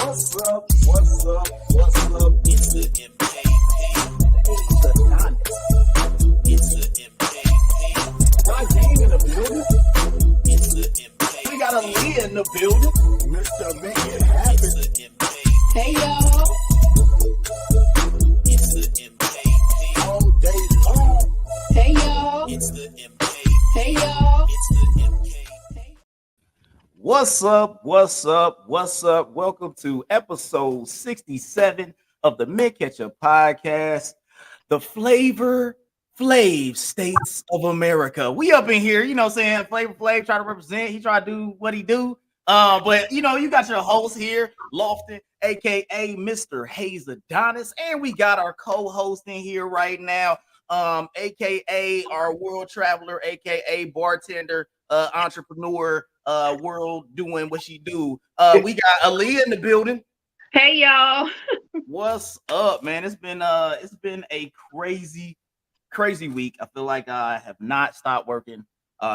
What's up? What's up? What's up? It's the MKP. It's the Donnie. It's the MKP. My game in the building. It's the MKP. We got a Leah in the building. Mr. Make It Happen. It's the MKP. Hey y'all. It's the MKP. All day long. Hey y'all. It's the MKP. Hey y'all. It's the MKP. What's up? What's up? What's up? Welcome to episode 67 of the Ketchup podcast, the Flavor Flav states of America. We up in here, you know what I'm saying? Flavor Flav try to represent, he try to do what he do. But you know, you got your host here, Lofton, aka Mr. Hayes Adonis, and we got our co-host in here right now, aka our world traveler, aka bartender, entrepreneur, world doing what she do. We got Aaliyah in the building. Hey y'all. What's up, man? It's been a crazy week. I feel like I have not stopped working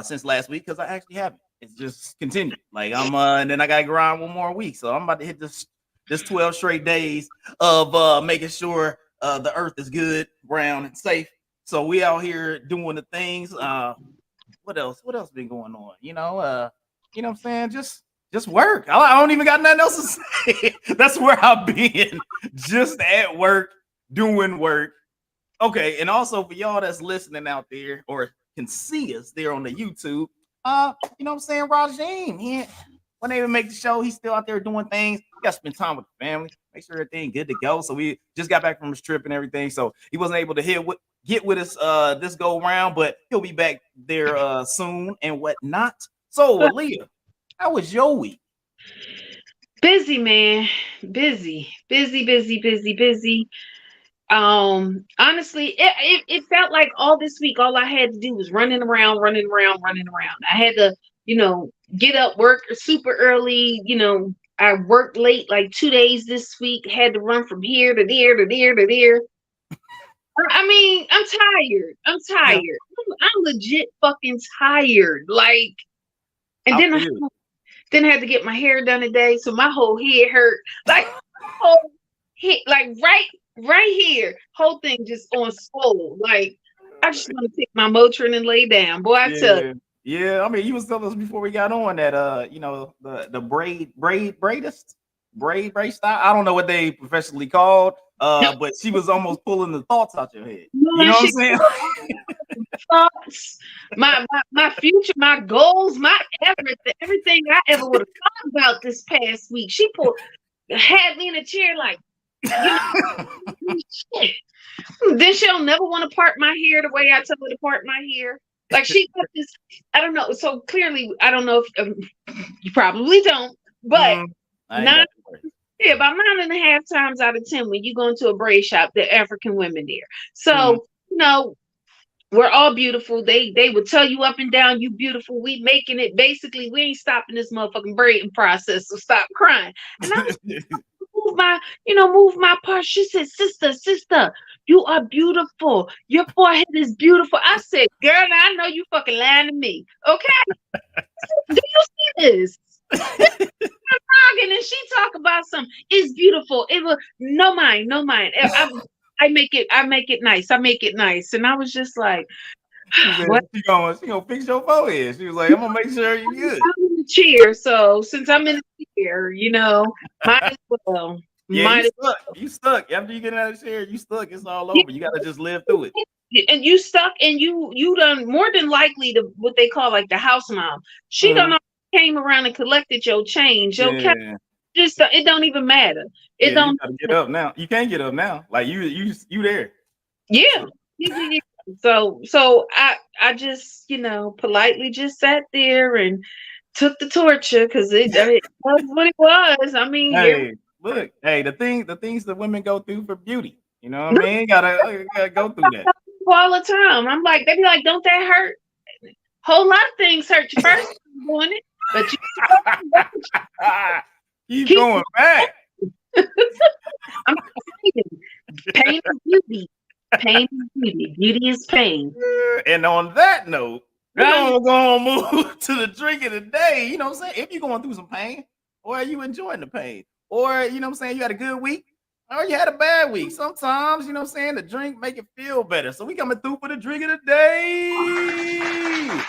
since last week because I actually haven't. It's just continued. Like I'm and then I gotta grind one more week. So I'm about to hit this 12 straight days of making sure the earth is good, brown, and safe. So we out here doing the things. What else been going on? You know what I'm saying? Just work. I don't even got nothing else to say. That's where I've been. Just at work, doing work. Okay, and also for y'all that's listening out there or can see us there on the YouTube, you know what I'm saying? Rajim, he wasn't able to make the show. He's still out there doing things. He got to spend time with the family, make sure everything good to go. So we just got back from his trip and everything. So he wasn't able to get with us this go round, but he'll be back there soon and whatnot. So Aaliyah, how was your week? Busy, man. Busy. Honestly, it felt like all this week, all I had to do was running around. I had to, get up, work super early. I worked late like 2 days this week, had to run from here to there to there to there. I mean, I'm tired. I'm legit fucking tired. Like, and then I had to get my hair done today, so my whole head hurt. Like, whole head, like right here, whole thing just on swole. Like, I just want to take my Motrin and lay down. Boy, I tell you. Yeah, I mean, you was telling us before we got on that the braid style. I don't know what they professionally called, but she was almost pulling the thoughts out your head. You know what I'm saying? Thoughts, my future, my goals, my everything I ever would have thought about this past week. She had me in a chair like, shit. Then she'll never want to part my hair the way I tell her to part my hair. Like she got this, I don't know. So clearly, I don't know if you probably don't, but about 9.5 times out of 10, when you go into a braid shop, the African women there. So we're all beautiful. They would tell you up and down, you beautiful. We making it. Basically, we ain't stopping this motherfucking braiding process. So stop crying. And I was move my part. She said, sister, you are beautiful. Your forehead is beautiful. I said, girl, I know you fucking lying to me. Okay. Do you see this? And she talk about something. It's beautiful. It was no mind. I make it nice. And I was just like, what? She gonna fix your forehead. She was like, I'm gonna make sure you're good. I'm in the chair, so since I'm in the chair, might as well. Yeah, you stuck. After you get out of the chair, you stuck. It's all over. You gotta just live through it. And you stuck, and you done more than likely to what they call like the house mom. She done came around and collected your change. Your just it don't even matter. It don't you get up now. You can't get up now. Like you there. Yeah. So I just politely just sat there and took the torture because it was what it was. I mean, the things that women go through for beauty. You know what I mean? Gotta go through that all the time. I'm like, they be like, don't that hurt? Whole lot of things hurt you first doing it, but you keep going back. I'm pain is beauty. Pain is beauty. Beauty is pain. And on that note, now we're gonna move to the drink of the day. You know what I'm saying? If you're going through some pain, or are you enjoying the pain? or you know what I'm saying, you had a good week, or you had a bad week. Sometimes, you know what I'm saying, the drink make it feel better. So we coming through for the drink of the day.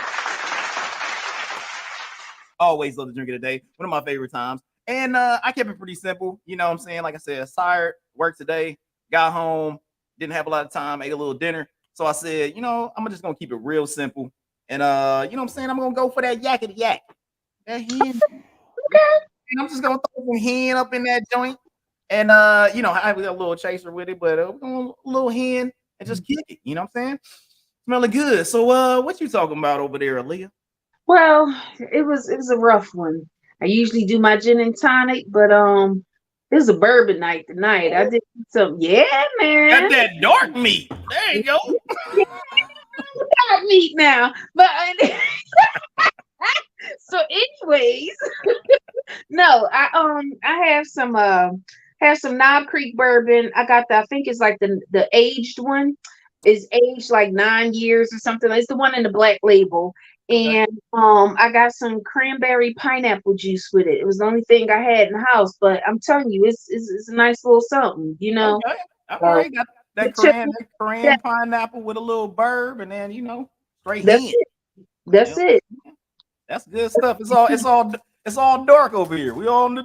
Always love the drink of the day. One of my favorite times. And I kept it pretty simple. You know what I'm saying? Like I said, tired, work today, got home, didn't have a lot of time, ate a little dinner. So I said, you know, I'm just gonna keep it real simple. And you know what I'm saying? I'm gonna go for that yakety yak. That hen. And I'm just gonna throw some hen up in that joint. And you know, I have a little chaser with it, but we're gonna a little hen and just kick it. You know what I'm saying? Smelling good. So what you talking about over there, Aaliyah? Well, it was a rough one. I usually do my gin and tonic, but it was a bourbon night tonight. I did some, yeah, Got man. that dark meat. There you go. Got meat now, but so anyways, no, I have some Knob Creek bourbon. I got the, I think it's like the aged one. Is aged like 9 years or something. It's the one in the black label. Okay. And I got some cranberry pineapple juice with it. It was the only thing I had in the house, but I'm telling you, it's a nice little something, you know. Okay. All So right. Got the chill- that that, cran pineapple with a little burb, and then you know, straight that's hen. it. Yeah, That's it. that's good stuff. It's all dark over here. We all on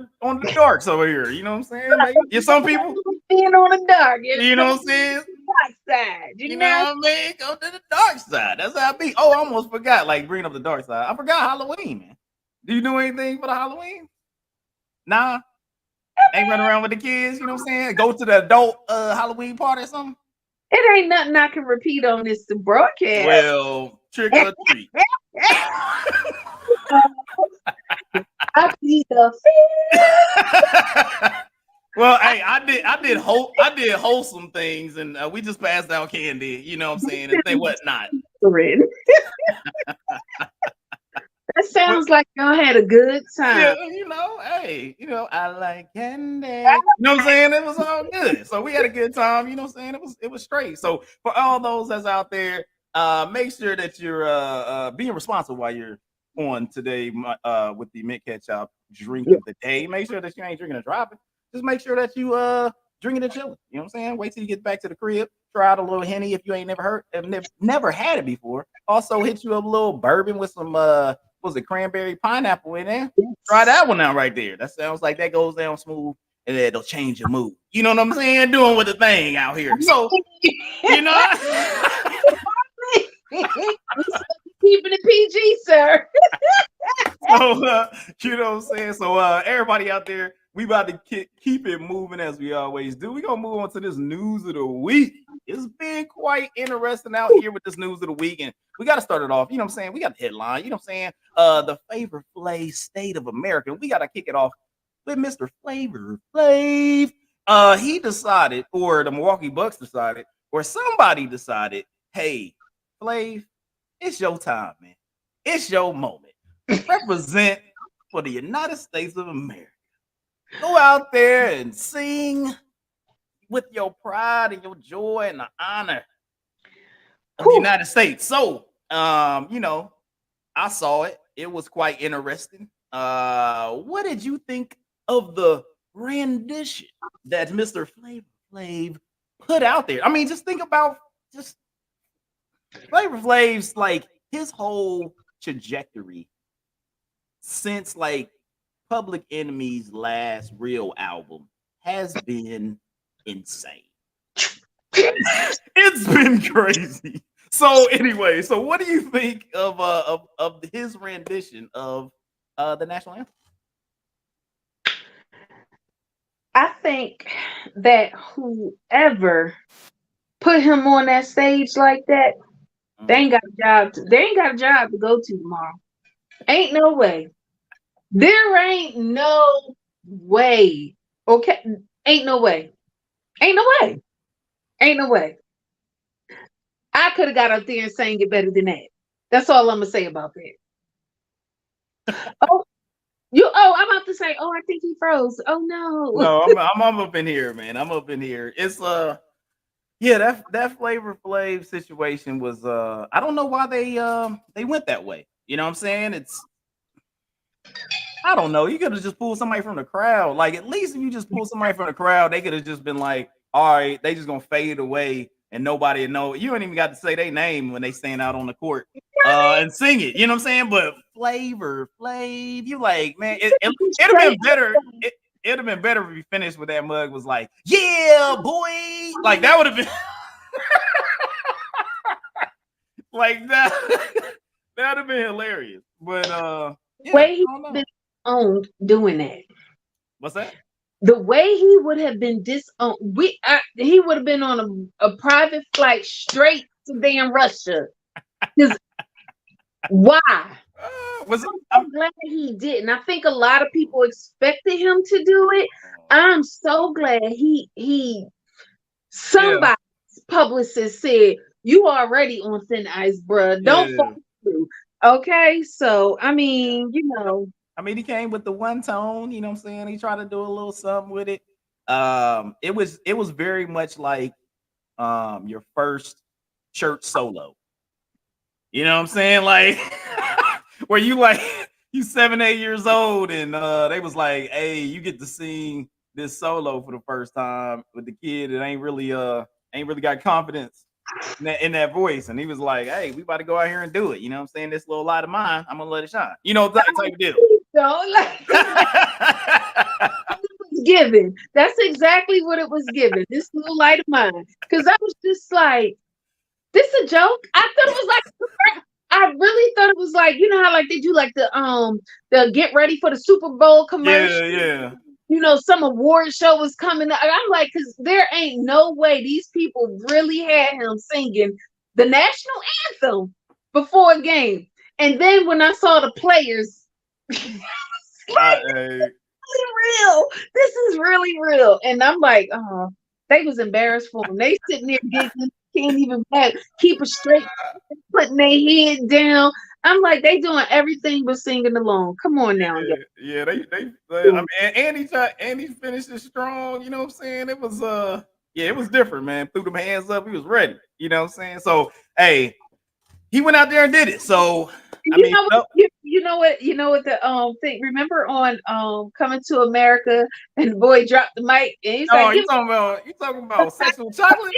the darks over here. You know what I'm saying? Yeah, some people. Being on the dark, you You know know, what I'm saying? dark side, You you know know. what I mean? Go to the dark side. That's how I be. Oh, I almost forgot. Like bringing up the dark side. I forgot Halloween, man. Do you do anything for the Halloween? Nah, ain't running around with the kids. You know what I'm saying? Go to the adult Halloween party or something. It ain't nothing I can repeat on this broadcast. Well, trick or treat. I see the Well, hey, I did wholesome things, and we just passed out candy. You know what I'm saying, and say whatnot. feeling. That But sounds like y'all had a good yeah, time. you know, hey, you know, I like candy. You know what I'm saying? It was all good. So we had a good time. You know what I'm saying? It was straight. So for all those that's out there, make sure that you're being responsible while you're on today with the mint ketchup drink Yeah. of the day. Make sure that you ain't drinking and driving. Just make sure that you drinking and chilling. You know what I'm saying? Wait till you get back to the crib. Try out a little henny if you ain't never had it before. Also hit you up a little bourbon with some what was it, cranberry pineapple in there. Try that one out right there. That sounds like that goes down smooth and it'll change your mood. You know what I'm saying? Doing with the thing out here. So, you know, Keeping it PG, sir. so you know what I'm saying? So everybody out there, we about to keep it moving as we always do. We're gonna move on to this news of the week. It's been quite interesting out here with this news of the week, and we got to start it off. You know what I'm saying? We got the headline. You know what I'm saying? The favorite Flav state of America. We got to kick it off with Mr. Flavor Flav. He decided, or the Milwaukee Bucks decided, or somebody decided, hey, Flav, it's your time, man. It's your moment. Represent for the United States of America. Go out there and sing with your pride and your joy and the honor of the Whew. United States. So, you know, I saw it. It was quite interesting. What did you think of the rendition that Mr. Flavor Flav put out there? I mean, just think about just Flavor Flav's like his whole trajectory since like Public Enemy's last real album has been insane. It's been crazy. So anyway, so what do you think of his rendition of the national anthem? I think that whoever put him on that stage like that, they Mhm. ain't got a job. They ain't got a job to go to tomorrow. Ain't no way. There ain't no way. Okay, ain't no way. Ain't no way. Ain't no way. I could have got up there and sang it better than that. That's all I'm gonna say about that. Oh, you. Oh, I'm about to say. Oh, I think he froze. Oh no. No, I'm up in here, man. I'm up in here. It's yeah, that Flavor Flav situation was I don't know why they went that way. You know what I'm saying? It's I don't know. You could have just pulled somebody from the crowd. Like, at least if you just pull somebody from the crowd, they could have just been like, all right, they just gonna fade away and nobody know. You ain't even got to say their name when they stand out on the court and sing it. You know what I'm saying? But Flav, you like, man, it'd have been better. It'd have been better if you finished with that mug was like, yeah, boy. Like that would have been like that. That'd have been hilarious. But yeah, way he I don't know. been owned doing that. What's that? The way he would have been disowned, he would have been on a private flight straight to damn Russia. Because why? I'm glad he didn't. I think a lot of people expected him to do it. I'm so glad somebody's publicist said, you already on thin ice, bruh. Don't fall through. Okay, so I mean, he came with the one tone, you know what I'm saying? He tried to do a little something with it. It was very much like your first church solo. You know what I'm saying? Like where you 7-8 years old and they was like, hey, you get to sing this solo for the first time with the kid that ain't really got confidence in that voice. And he was like, hey, we about to go out here and do it. You know what I'm saying? This little light of mine, I'm gonna let it shine. You know, that type of deal. It was given. That's exactly what it was given. This little light of mine. Because I was just like, this a joke? I thought it was like, I really thought it was like, you know how like they do like the get ready for the Super Bowl commercial. Yeah. Some award show was coming up. I'm like, because there ain't no way these people really had him singing the national anthem before a game. And then when I saw the players, like, really real. This is really real. And I'm like, oh, they was embarrassed for him. They sitting there giggling, can't even keep a straight, putting their head down. I'm like, they doing everything but singing along. Come on now. Yeah, I mean, Andy finished it strong, you know what I'm saying? It was it was different, man. Threw them hands up, he was ready, you know what I'm saying? So hey, he went out there and did it. So you know what the thing, remember on Coming to America and the boy dropped the mic and he's like, you talking about sexual chocolate?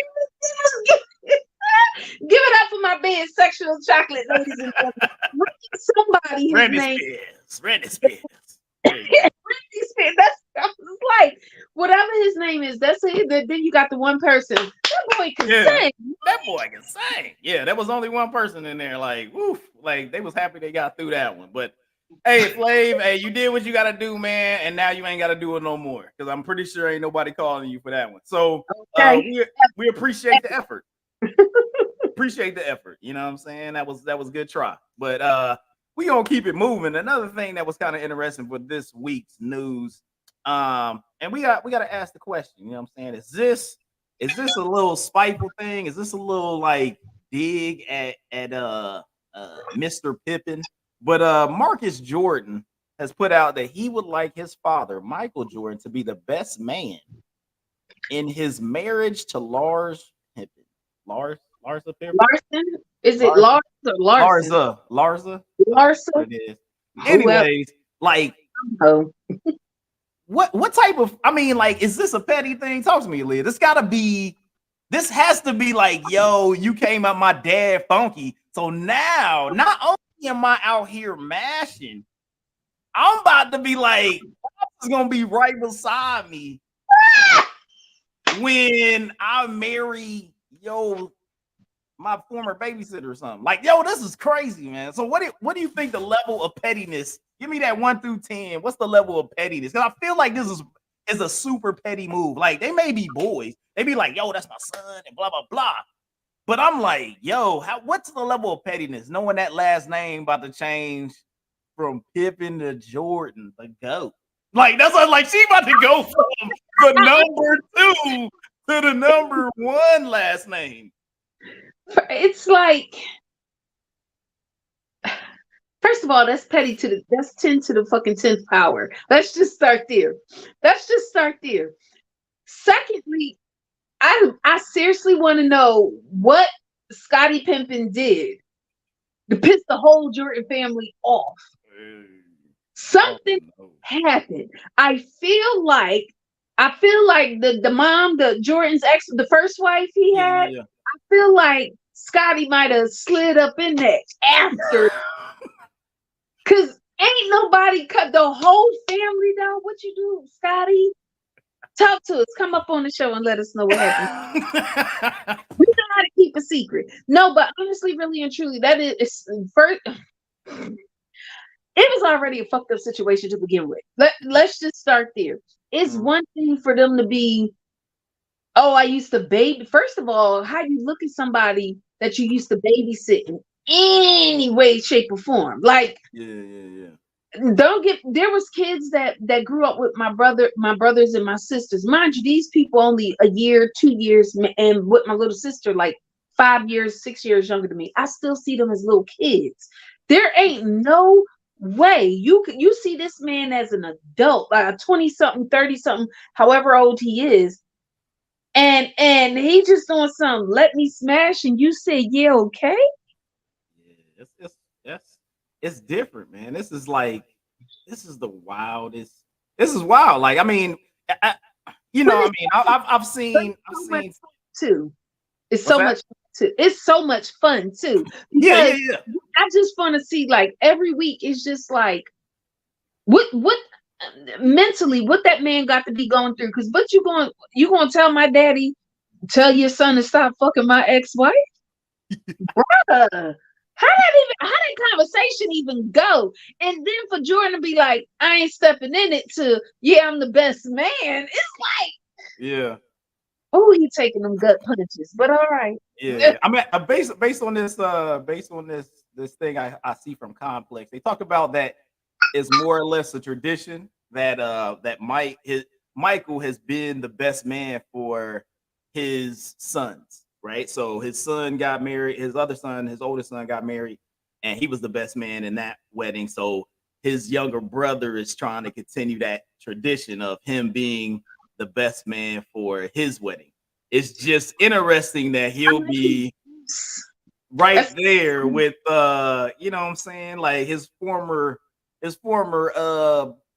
Give it up for my band, Sexual Chocolate, ladies and gentlemen. Somebody his name. Randy Spears. Randy Spears. That's like whatever his name is. That's it. Then you got the one person. That boy can sing. That boy can sing. Yeah, there was only one person in there. Like, woof. Like they was happy they got through that one. But hey, Flav, hey, you did what you gotta do, man, and now you ain't gotta do it no more. Because I'm pretty sure ain't nobody calling you for that one. So we appreciate the effort. Appreciate the effort. You know what I'm saying? That was a good try. But we gonna keep it moving. Another thing that was kind of interesting for this week's news. And we gotta ask the question, you know what I'm saying? Is this a little spiteful thing? Is this a little like dig at Mr. Pippen? But Marcus Jordan has put out that he would like his father, Michael Jordan, to be the best man in his marriage to Lars Pippen. Larsa Pippen? Larson? Is it Lars or Larson? Larsa. It is. Anyways, like what type of, I mean, like, is this a petty thing? Talk to me, Leah. This has to be like, yo, you came up my dad funky. So now, not only am I out here mashing, I'm about to be like, is gonna be right beside me when I marry my former babysitter or something. Like, yo, this is crazy, man. So what do you think the level of pettiness? Give me that 1 through 10. What's the level of pettiness? Because I feel like this is a super petty move. Like, they may be boys. They be like, yo, that's my son, and blah, blah, blah. But I'm like, yo, what's the level of pettiness? Knowing that last name about to change from Pippen to Jordan, the GOAT. Like, that's what, like, she about to go from the number 2 to the number 1 last name. It's like, first of all, that's petty that's 10 to the fucking 10th power. Let's just start there. Secondly, I seriously want to know what Scottie Pippen did to piss the whole Jordan family off. Something happened. I feel like the mom, the Jordan's ex, the first wife he had, Yeah. I feel like Scotty might have slid up in there after. Cause ain't nobody cut the whole family down. What you do, Scotty? Talk to us. Come up on the show and let us know what happened. We know how to keep a secret. No, but honestly, really and truly, that is first. It was already a fucked up situation to begin with. Let's just start there. It's one thing for them to be, oh, I used to baby. First of all, how you look at somebody that you used to babysit in any way, shape, or form? Like, don't get, there was kids that grew up with my brothers and my sisters. Mind you, these people only a year, 2 years, and with my little sister, like 5 years, 6 years younger than me. I still see them as little kids. There ain't no way you see this man as an adult, like a 20-something, 30-something, however old he is, and he just doing something, let me smash, and you say, yeah, okay. It's different, man. This is the wildest. This is wild. Like, I mean, I've seen too. It's so much fun too. It's so much fun too. Yeah. I just want to see, like, every week is just like what mentally what that man got to be going through. Because what you gonna tell my daddy, tell your son to stop fucking my ex-wife? Bruh. How that conversation even go? And then for Jordan to be like, I ain't stepping in it, to, yeah, I'm the best man. It's like, yeah. Oh, you taking them gut punches, but all right. Yeah. I mean, based on this thing I see from Complex, they talk about that it's more or less a tradition that Michael has been the best man for his sons. Right, so his son got married. His oldest son got married, and he was the best man in that wedding. So his younger brother is trying to continue that tradition of him being the best man for his wedding. It's just interesting that he'll be right there with you know what I'm saying, like his former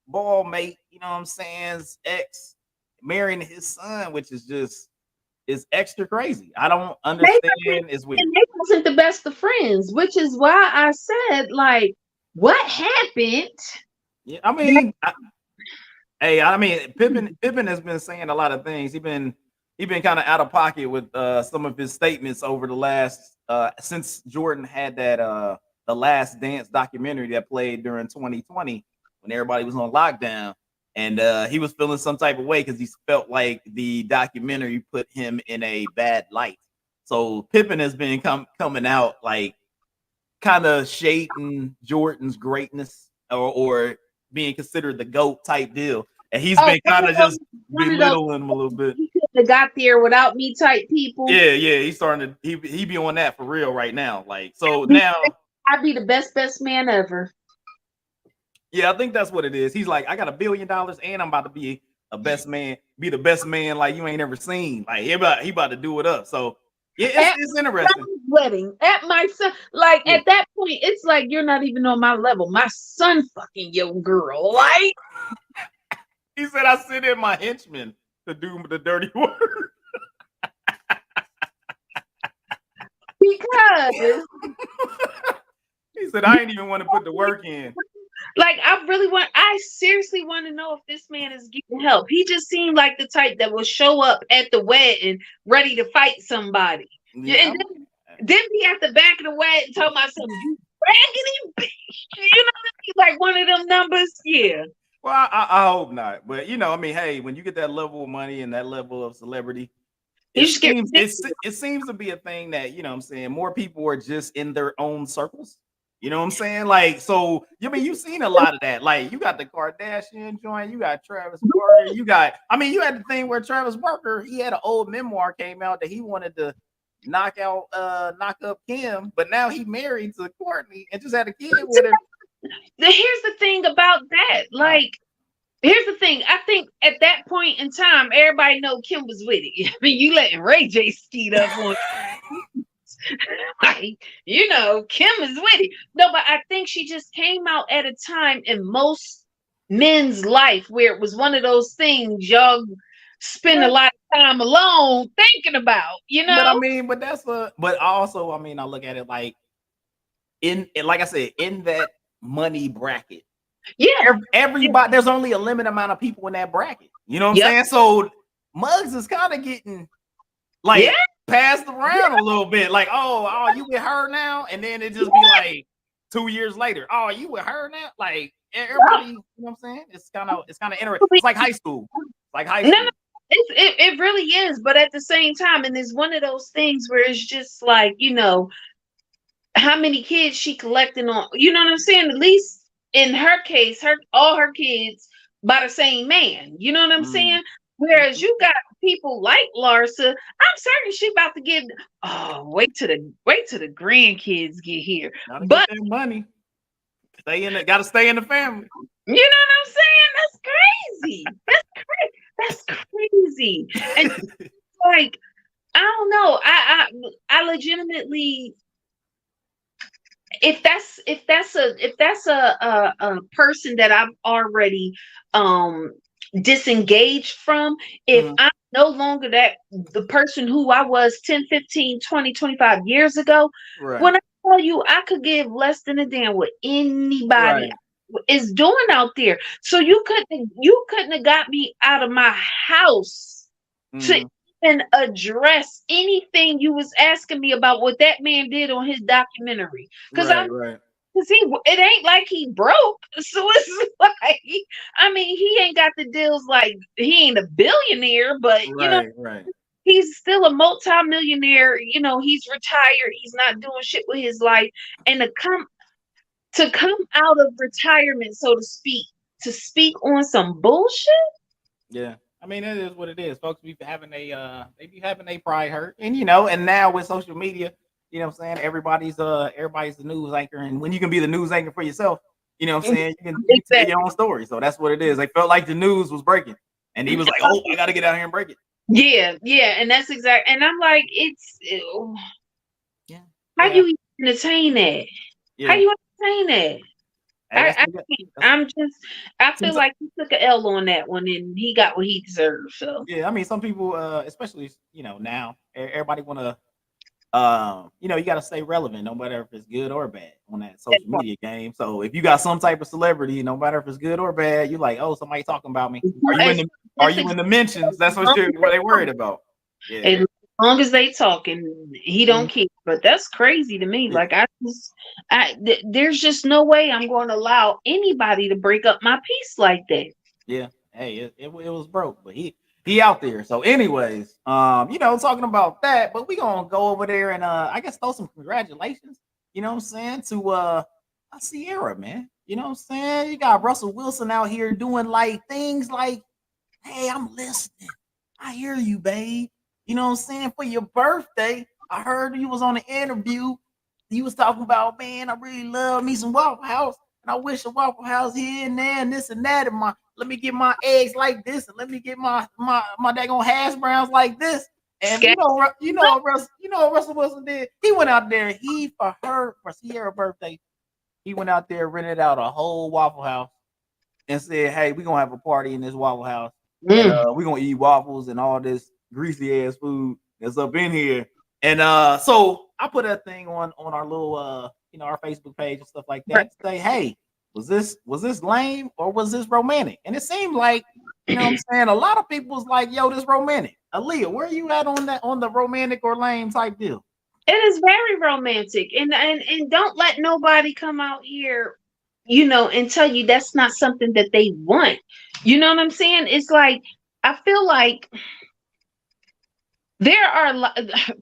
ball mate, you know what I'm saying, his ex marrying his son, which is just extra crazy. I don't understand. It's weird. And they wasn't the best of friends, which is why I said, like, what happened? Yeah, I mean, Pippen has been saying a lot of things. He been kind of out of pocket with some of his statements over the last since Jordan had that the Last Dance documentary that played during 2020 when everybody was on lockdown. And he was feeling some type of way because he felt like the documentary put him in a bad light. So Pippen has been coming out, like, kind of shading Jordan's greatness or being considered the GOAT type deal. And he's been kind of just belittling him a little bit. He could have got there without me type people. Yeah. He's starting to he be on that for real right now. Like, so now I'd be the best man ever. Yeah, I think that's what it is. He's like, I got $1 billion and I'm about to be the best man like you ain't ever seen. Like, he about to do it up. So yeah, it's interesting. Wedding at my son, like, at that point, it's like you're not even on my level. My son fucking your girl, like. He said, I sent in my henchmen to do the dirty work. Because he said, I ain't even want to put the work in. Like, I seriously want to know if this man is getting help. He just seemed like the type that will show up at the wedding ready to fight somebody. Yeah. And then be at the back of the wedding talking about something, you raggedy bitch. You know, like one of them numbers. Yeah. Well, I hope not. But, you know, I mean, hey, when you get that level of money and that level of celebrity, it seems to be a thing that, you know what I'm saying, more people are just in their own circles. You know what I'm saying? Like, so, I mean, you've seen a lot of that. Like, you got the Kardashian joint, you got Travis Barker, you had the thing where Travis Barker, he had an old memoir came out that he wanted to knock up Kim, but now he married to Courtney and just had a kid with her. Here's the thing about that. Like, here's the thing. I think at that point in time, everybody know Kim was with it. I mean, you letting Ray J skeet up on Like, Kim is witty. No, but I think she just came out at a time in most men's life where it was one of those things y'all spend a But, lot of time alone thinking about, but I mean, but that's but also, I mean, I look at it like like I said, in that money bracket, Yeah. everybody, there's only a limited amount of people in that bracket. You know what I'm Yep. saying? So Muggs is kind of getting like Yeah. passed around a little bit. Like, oh, you with her now? And then it just be like 2 years later, oh, you with her now? Like everybody, you know what I'm saying? It's kind of interesting. It's like high school. It's like high No, school. it really is. But at the same time, and it's one of those things where it's just like, how many kids she collecting on, you know what I'm saying? At least in her case, all her kids by the same man. You know what I'm saying? Whereas you got people like Larsa, I'm certain she about to get wait till the grandkids get here. Gotta get But that money. Gotta stay in the family. you know what I'm saying? That's crazy. And like, I don't know. I legitimately, if that's a person that I've already disengaged from, if I'm no longer the person who I was 10, 15, 20, 25 years ago, Right. when I tell you I could give less than a damn what anybody is doing out there. So you couldn't have got me out of my house to even address anything you was asking me about what that man did on his documentary. Because it ain't like he broke. So it's like, I mean, he ain't got the deals, like he ain't a billionaire, but he's still a multi-millionaire. He's retired. He's not doing shit with his life. And to come out of retirement, so to speak on some bullshit. Yeah. I mean, it is what it is. Folks be having a pride hurt. And and now with social media, you know what I'm saying, everybody's the news anchor. And when you can be the news anchor for yourself, you know what I'm saying, you can tell your own story. So that's what it is. They felt like the news was breaking. And he was like, oh, I gotta get out here and break it. Yeah, and that's exact. And I'm like, how do you entertain that? How you entertain that? I feel like he took an L on that one, and he got what he deserved. So yeah, I mean, some people, especially now, everybody want to, you got to stay relevant, no matter if it's good or bad on that social media game. So if you got some type of celebrity, no matter if it's good or bad, you're like, oh, somebody talking about me. Are you in the mentions? That's what they worried about. Yeah. As long as they talking, he don't care. But that's crazy to me. Like there's just no way I'm going to allow anybody to break up my peace like that. Yeah. Hey, it was broke, but he out there. So, anyways, talking about that, but we gonna go over there and I guess throw some congratulations. You know what I'm saying, to Ciara, man. You know what I'm saying? You got Russell Wilson out here doing like things like, hey, I'm listening. I hear you, babe. You know what I'm saying? For your birthday, I heard you was on an interview. You was talking about, man, I really love me some Waffle House, and I wish a Waffle House here and there and this and that. And let me get my eggs like this, and let me get my daggone hash browns like this. And what Russell Wilson did? He went out there. For Ciara's birthday, he went out there, rented out a whole Waffle House, and said, "Hey, we're gonna have a party in this Waffle House, and we're gonna eat waffles and all this greasy ass food that's up in here." And so I put that thing on our little our Facebook page and stuff like that. Say, hey, was this lame or was this romantic? And it seemed like, what I'm saying, a lot of people was like, yo, this romantic. Aaliyah, where are you at on the romantic or lame type deal? It is very romantic, and don't let nobody come out here, and tell you that's not something that they want. You know what I'm saying? It's like, I feel like there are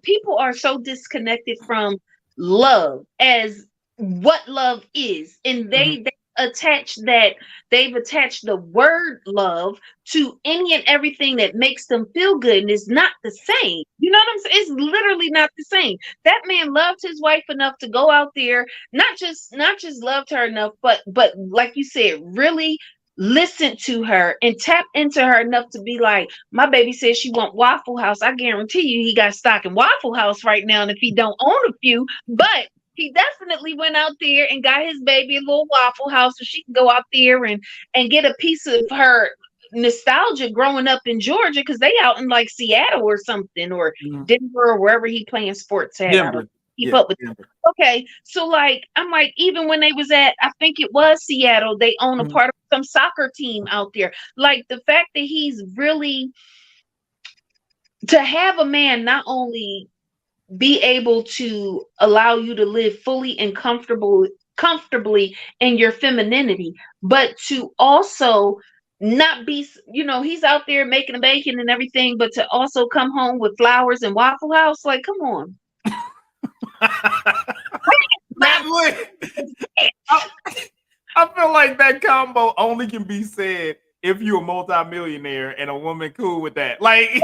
people are so disconnected from love as what love is, and they've attached the word love to any and everything that makes them feel good, and it's not the same. You know what I'm saying? It's literally not the same. That man loved his wife enough to go out there, not just loved her enough, but like you said, really listen to her and tap into her enough to be like, my baby says she want Waffle House. I guarantee you he got stock in Waffle House right now. And if he don't own a few, but he definitely went out there and got his baby a little Waffle House so she can go out there and get a piece of her nostalgia growing up in Georgia, because they out in like Seattle or something, or Denver, or wherever he playing sports at. I don't keep up with Denver. Okay, so like I'm like, even when they was at, I think it was Seattle, they own a part of some soccer team out there. Like the fact that he's really, to have a man not only be able to allow you to live fully and comfortably in your femininity, but to also not be, he's out there making a bacon and everything, but to also come home with flowers and Waffle House, like, come on. I feel like that combo only can be said if you're a multimillionaire and a woman cool with that. Like,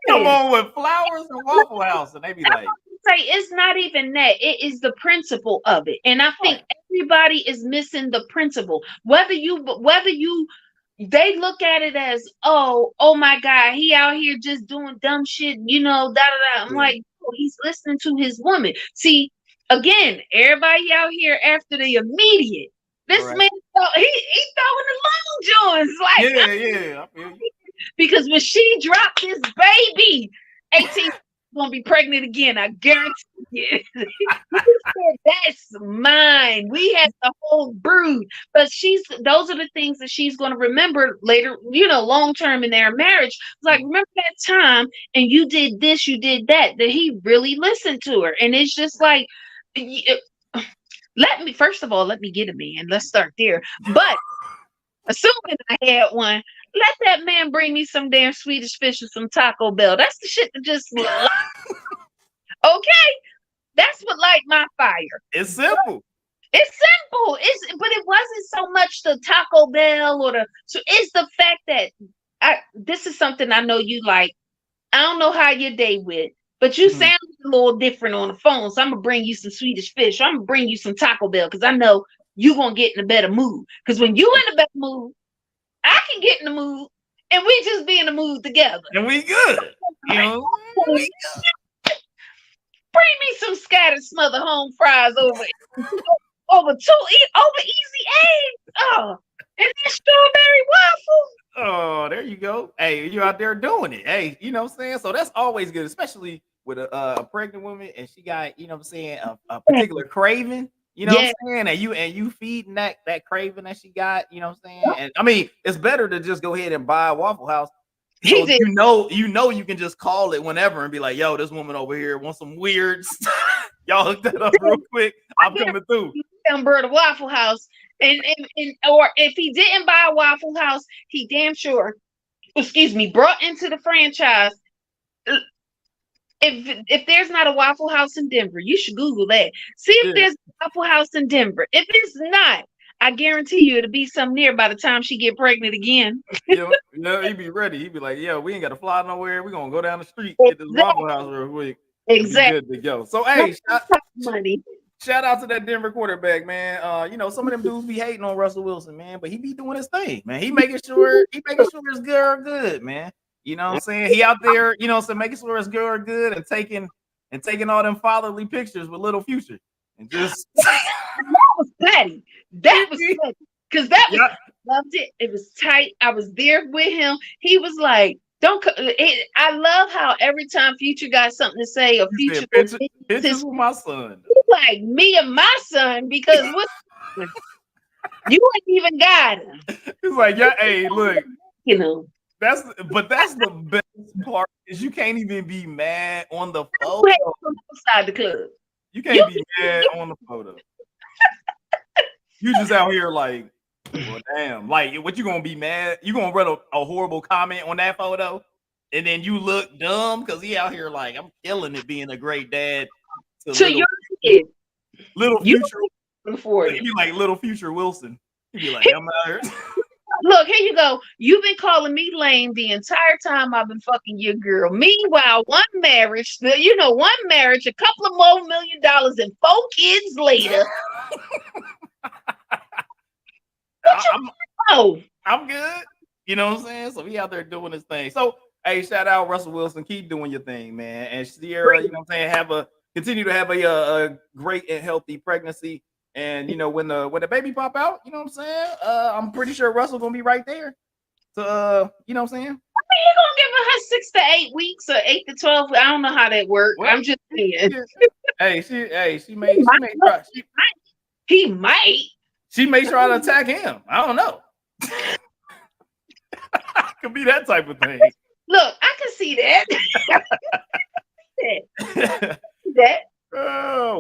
come on with flowers and Waffle House, and they be like, say it's not even that. It is the principle of it, and I think everybody is missing the principle. Whether they look at it as, oh my God, he out here just doing dumb shit, da da da. I'm like, oh, he's listening to his woman. See, again, everybody out here after the immediate. This man, he throwing the long joints, like, yeah. I feel you. Because when she dropped this baby, 18 gonna be pregnant again. I guarantee you. That's mine. We had the whole brood, but those are the things that she's gonna remember later, long term in their marriage. It's like, remember that time and you did this, you did that he really listened to her. And it's just like, first of all, let me get a man. Let's start there. But assuming I had one, let that man bring me some damn Swedish fish or some Taco Bell. That's the shit that just okay. That's what light my fire. It's simple. But it wasn't so much the Taco Bell so it's the fact that this is something I know you like. I don't know how your day went, but you sound a little different on the phone. So I'm gonna bring you some Swedish fish. I'm gonna bring you some Taco Bell because I know you're gonna get in a better mood. Because when you in a better mood, I can get in the mood, and we just be in the mood together. And we good. We good. Bring me some scattered smothered home fries over easy eggs. Oh, and that strawberry waffle. Oh, there you go. Hey, you out there doing it. Hey, you know what I'm saying? So that's always good, especially with a pregnant woman and she got, a particular craving. You know what I'm saying? And you feeding that craving that she got, you know what I'm saying? And I mean, it's better to just go ahead and buy a Waffle House. So you can just call it whenever and be like, yo, this woman over here wants some weird stuff. Y'all hook that up real quick. I'm coming through. Number the Waffle House. And or if he didn't buy a Waffle House, he damn sure, brought into the franchise. If there's not a Waffle House in Denver, you should Google that. See if there's a Waffle House in Denver. If it's not, I guarantee you it'll be some near by the time she get pregnant again. He'd be ready. He'd be like, "Yeah, we ain't got to fly nowhere. We're gonna go down the street, get this Waffle House real quick." Exactly. Good to go. So hey, shout out to that Denver quarterback, man. Some of them dudes be hating on Russell Wilson, man, but he be doing his thing, man. He making sure it's good, man. You know what I'm saying? He out there, making sure it's good and taking all them fatherly pictures with little Future. And just that was petty. That was petty. Because loved it. It was tight. I was there with him. He was like, I love how every time Future got something to say, or Future pictures with my son. Like me and my son, because you ain't even got him. He's like, yeah, hey, look. That's the best part is you can't even be mad on the photo. Outside the club. You can't be mad on the photo. You just out here like, well, damn. Like, what you gonna be mad? You gonna write a horrible comment on that photo, and then you look dumb because he out here like, I'm killing it being a great dad to your kid. Little Future. He'd be like Little Future Wilson. He'd be like, I'm out here. Look, here you go. You've been calling me lame the entire time I've been fucking your girl. Meanwhile, one marriage, a couple of more $1 million and 4 kids later. Oh, I'm good. You know what I'm saying? So he out there doing his thing. So hey, shout out Russell Wilson. Keep doing your thing, man. And Ciara, you know what I'm saying, continue to have a great and healthy pregnancy. And when the baby pop out, you know what I'm saying? I'm pretty sure Russell gonna be right there. To you know what I'm saying? you gonna give her 6 to 8 weeks or 8 to 12? I don't know how that works. Well, I'm just saying. hey, she He may might. try He might. she may try to attack him. I don't know. Could be that type of thing. Look, I can see that. that. So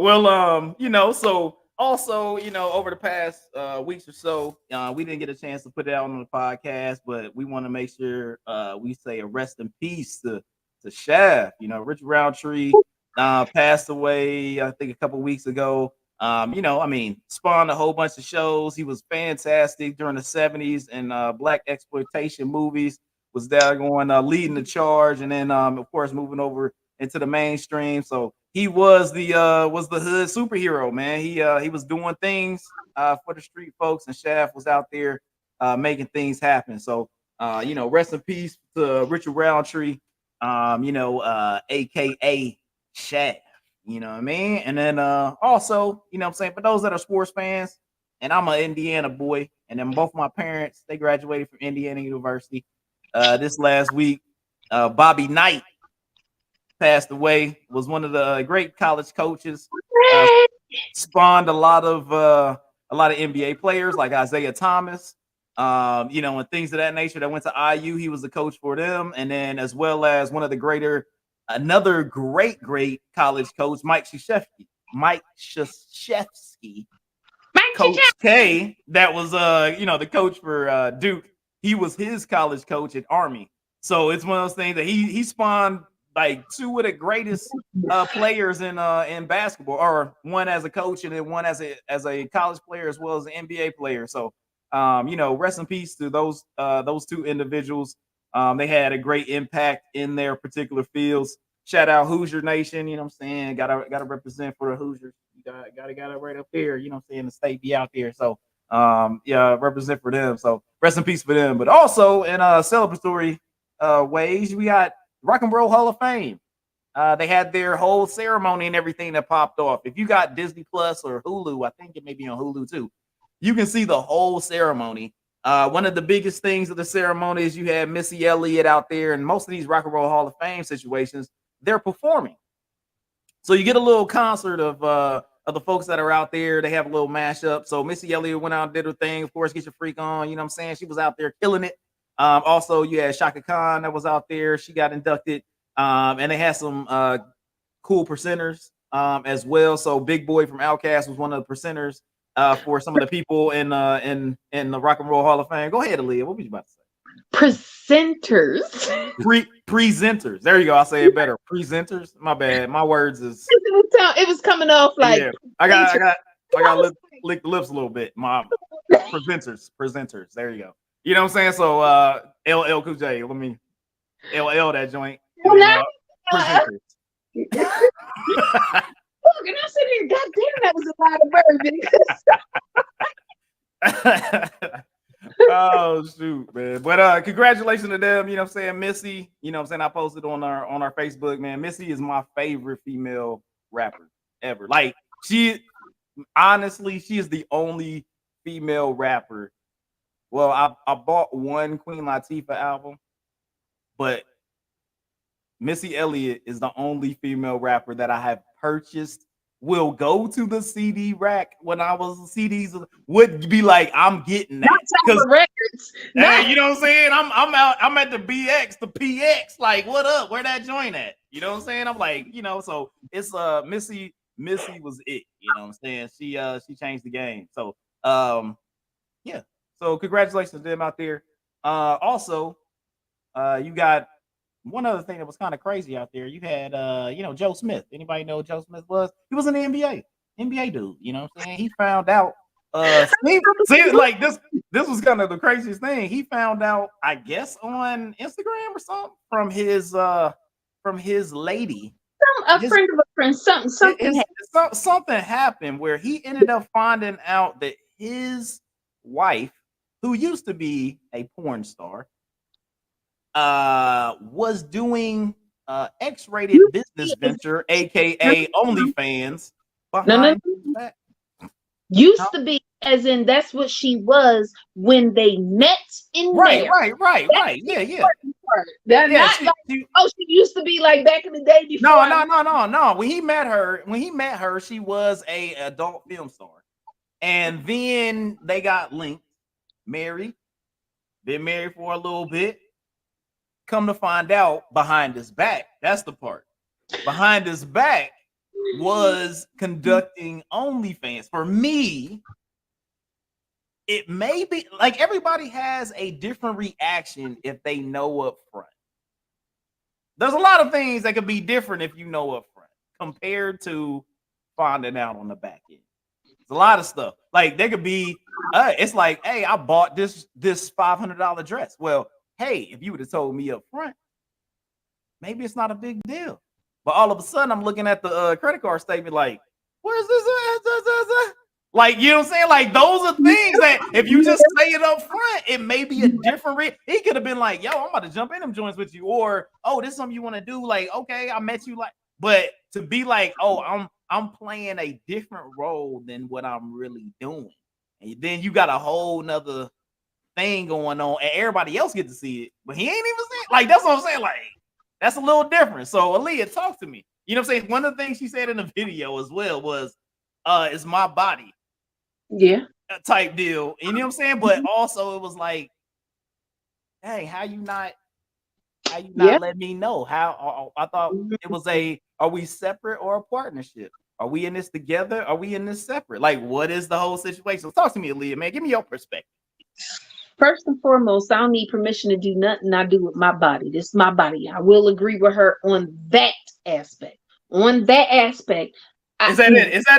also, over the past weeks or so, we didn't get a chance to put it out on the podcast, but we want to make sure we say a rest in peace to Chef. Richard Roundtree passed away, I think, a couple weeks ago. Spawned a whole bunch of shows. He was fantastic during the 70s and black exploitation movies. Was there going leading the charge, and then of course moving over into the mainstream. So he was the hood superhero, man. He was doing things for the street folks, and Shaft was out there making things happen. So rest in peace to Richard Roundtree, aka Shaft. You know what I mean? And then also, what I'm saying, for those that are sports fans, and I'm an Indiana boy, and then both my parents, they graduated from Indiana University this last week. Bobby Knight passed away. Was one of the great college coaches. Spawned a lot of NBA players like Isaiah Thomas, and things of that nature that went to IU. He was the coach for them, and then as well as one of the another great college coach, Mike Krzyzewski. Coach K, that was the coach for Duke. He was his college coach at Army. So it's one of those things that he spawned like two of the greatest players in basketball, or one as a coach and then one as a college player as well as an NBA player. So rest in peace to those two individuals. They had a great impact in their particular fields. Shout out Hoosier Nation, you know what I'm saying? Gotta represent for the Hoosiers. You got it right up there, you know what I'm saying? The state be out there. So represent for them. So rest in peace for them. But also in celebratory ways, we got Rock and Roll Hall of Fame. They had their whole ceremony and everything that popped off. If you got Disney Plus or Hulu, I think it may be on Hulu too. You can see the whole ceremony. One of the biggest things of the ceremony is you had Missy Elliott out there, and most of these Rock and Roll Hall of Fame situations, they're performing. So you get a little concert of the folks that are out there. They have a little mashup. So Missy Elliott went out and did her thing. Of course, Get Your Freak On. You know what I'm saying? She was out there killing it. Also, you had Shaka Khan that was out there. She got inducted. And they had some cool presenters as well. So Big Boy from Outkast was one of the presenters for some of the people in the Rock and Roll Hall of Fame. Go ahead, Aaliyah. What were you about to say? Presenters. Presenters. There you go. I'll say it better. Presenters. My bad. My words is. It was coming off like. Yeah. I got lick the lips a little bit. My presenters. There you go. You know what I'm saying? So LL Cool J. Let me LL that joint. Presenters. Look, and I said, "God damn, that was a lot of bourbon." Oh shoot, man. But congratulations to them. You know what I'm saying? Missy, you know what I'm saying? I posted on our Facebook, man. Missy is my favorite female rapper ever. Like, she is the only female rapper. Well, I bought one Queen Latifah album, but Missy Elliott is the only female rapper that I have purchased. Will go to the CD rack when I was CDs would be like, I'm getting that because records. Hey, you know what I'm saying? I'm out. I'm at the BX, the PX. Like, what up? Where that joint at? You know what I'm saying? I'm like, so it's Missy was it. You know what I'm saying? She changed the game. So yeah. So congratulations to them out there. Also, you got one other thing that was kind of crazy out there. You had Joe Smith. Anybody know who Joe Smith was? He was in the NBA dude. You know what I'm saying? He found out see, like this was kind of the craziest thing. He found out, I guess, on Instagram or something from his lady. Friend of a friend, something happened where he ended up finding out that his wife who used to be a porn star, was doing X-rated business venture, aka OnlyFans, No. behind his back. Used to be, as in that's what she was when they met in Right. there. That's the Yeah. important part. They're not She, like, oh, she used to be like back in the day before. no. When he met her, she was a adult film star, and then they got linked, married, been married for a little bit. Come to find out, behind his back, that's the part. Behind his back was conducting OnlyFans. For me, it may be like everybody has a different reaction if they know up front. There's a lot of things that could be different if you know up front compared to finding out on the back end. It's a lot of stuff. Like there could be, it's like, hey, I bought this $500 dress. Well, hey, if you would have told me up front, maybe it's not a big deal. But all of a sudden, I'm looking at the credit card statement, like, where's this? Like, you know what I'm saying? Like, those are things that if you just say it up front, it may be a different. He could have been like, yo, I'm about to jump in them joints with you, or oh, this is something you want to do. Like, okay, I met you. Like, but to be like, oh, I'm playing a different role than what I'm really doing, and then you got a whole nother thing going on, and everybody else get to see it, but he ain't even saying. Like, that's what I'm saying. Like, that's a little different. So, Aaliyah, talk to me. You know what I'm saying? One of the things she said in the video as well was, "It's my body." Yeah. Type deal. You know what I'm saying? But also it was like, hey, how you not let me know? How I thought it was are we separate or a partnership? Are we in this together? Are we in this separate? Like, what is the whole situation? Talk to me, Aaliyah, man. Give me your perspective. First and foremost, I don't need permission to do nothing I do with my body. This is my body. I will agree with her on that aspect. On that aspect. Is that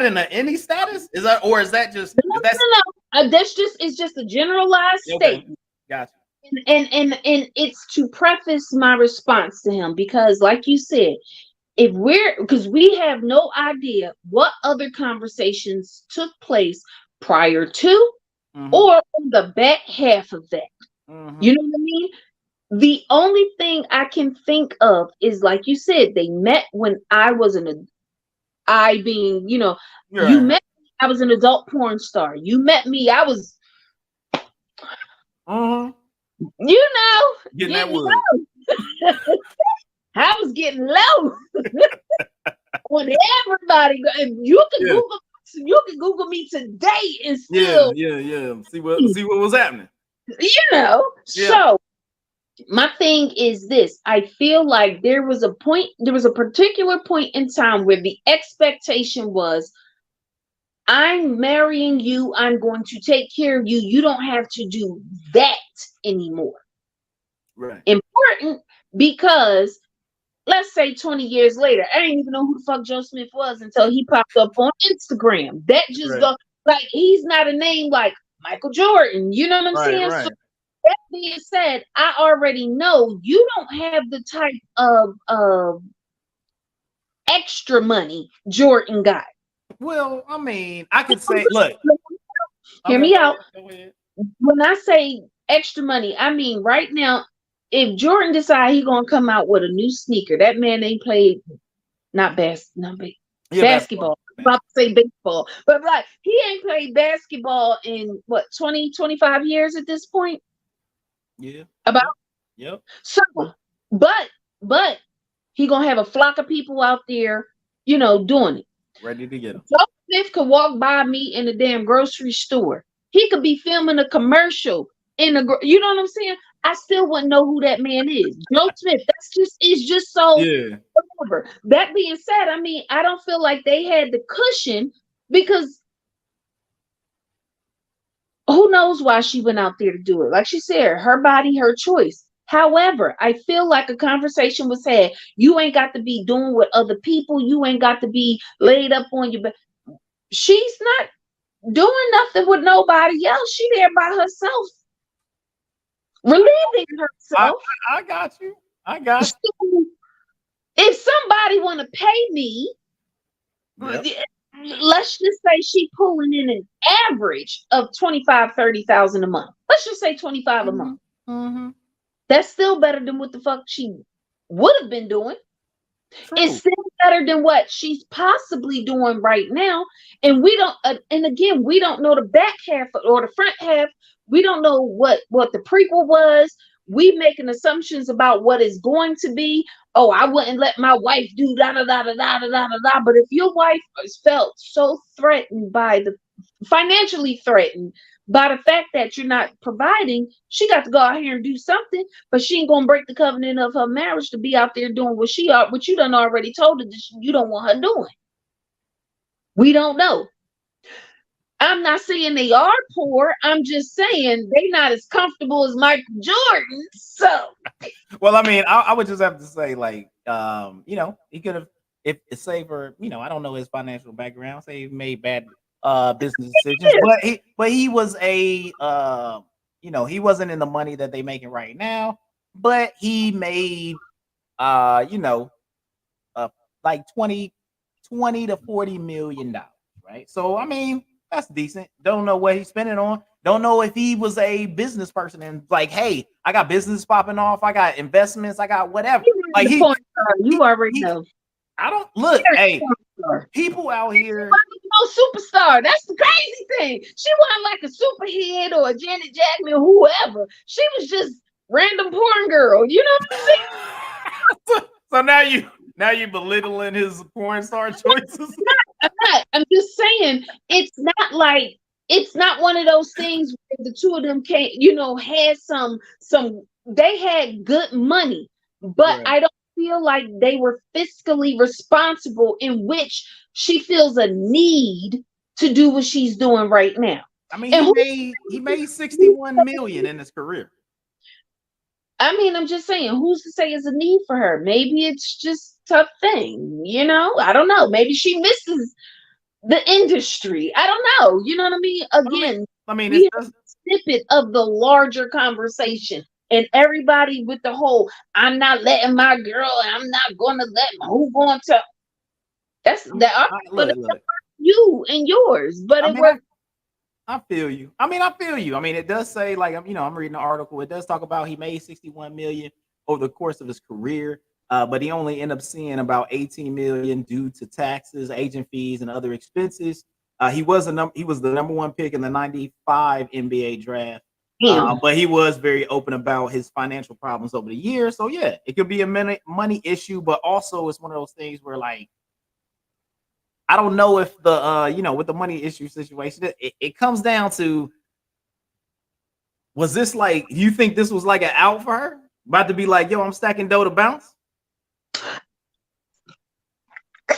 in any status? Is that, or is that just no? That's just, it's just a generalized statement. Gotcha. And it's to preface my response to him, because like you said, because we have no idea what other conversations took place prior to or on the back half of that. You know what I mean? The only thing I can think of is, like you said, they met when I was you met me, I was an adult porn star. You met me, I was getting that wood. I was getting low on everybody. You can Google me today and still see what was happening. So my thing is this. I feel like there was a particular point in time where the expectation was, I'm marrying you, I'm going to take care of you. You don't have to do that anymore. Right. Important, because let's say 20 years later, I didn't even know who the fuck Joe Smith was until he popped up on Instagram. That just like, he's not a name like Michael Jordan. You know what I'm saying? Right. So that being said, I already know you don't have the type of extra money Jordan got. Well, I mean, I could say, look, hear me out. When I say extra money, I mean right now, if Jordan decide he gonna come out with a new sneaker, that man ain't played basketball. I'm about to say baseball, but like, he ain't played basketball in what, 20, 25 years at this point. Yeah. About. Yep. So, but he gonna have a flock of people out there, doing it. Ready to get him. Joe Smith could walk by me in the damn grocery store. He could be filming a commercial you know what I'm saying? I still wouldn't know who that man is. Joe Smith. It's just so whatever. That being said, I mean, I don't feel like they had the cushion, because who knows why she went out there to do it. Like she said, her body, her choice. However, I feel like a conversation was had. You ain't got to be doing with other people. You ain't got to be laid up on your back. She's not doing nothing with nobody else. She there by herself, relieving herself. I got you. So, if somebody want to pay me, let's just say she pulling in an average of 25-30,000 a month. Let's just say 25 a month. Mm-hmm. That's still better than what the fuck she would have been doing. True. It's still better than what she's possibly doing right now. And we don't, and again, we don't know the back half or the front half. We don't know what the prequel was. We making assumptions about what is going to be. Oh, I wouldn't let my wife do da da da da da da da da. But if your wife felt so threatened by financially threatened by the fact that you're not providing, she got to go out here and do something. But she ain't gonna break the covenant of her marriage to be out there doing what you done already told her that you don't want her doing. We don't know. I'm not saying they are poor. I'm just saying they not as comfortable as Michael Jordan. So, well, I mean, I would just have to say, like, he could have, if say for, I don't know his financial background, say he made bad business decisions, but he was he wasn't in the money that they making right now, but he made like 20 to 40 million dollars, right? So I mean, that's decent. Don't know what he's spending on. Don't know if he was a business person and like, hey, I got business popping off, I got investments, I got whatever. Like you already know. I don't look. Hey, people out here. No superstar. That's the crazy thing. She wasn't like a superhead or a Janet Jackson or whoever. She was just random porn girl. You know what I'm saying? So now you belittling his porn star choices. I'm just saying it's not one of those things where the two of them had some they had good money, but right. I don't feel like they were fiscally responsible in which she feels a need to do what she's doing right now. I mean, he made 61 million in his career. I mean, I'm just saying, who's to say it's a need for her? Maybe it's just a tough thing, I don't know. Maybe she misses the industry. I don't know. You know what I mean? Again, we have a snippet of the larger conversation. And everybody with the whole, I'm not letting my girl, and I'm not going to let who going to. That's you and yours. But I feel you. I mean, it does say, like, I'm reading the article. It does talk about he made 61 million over the course of his career, but he only ended up seeing about 18 million due to taxes, agent fees, and other expenses. He was the number one pick in the 95 NBA draft. But he was very open about his financial problems over the years. So yeah, it could be a money issue, but also it's one of those things where, like, I don't know if the with the money issue situation, it comes down to, was this like, you think this was like an out for her? About to be like, yo, I'm stacking dough to bounce?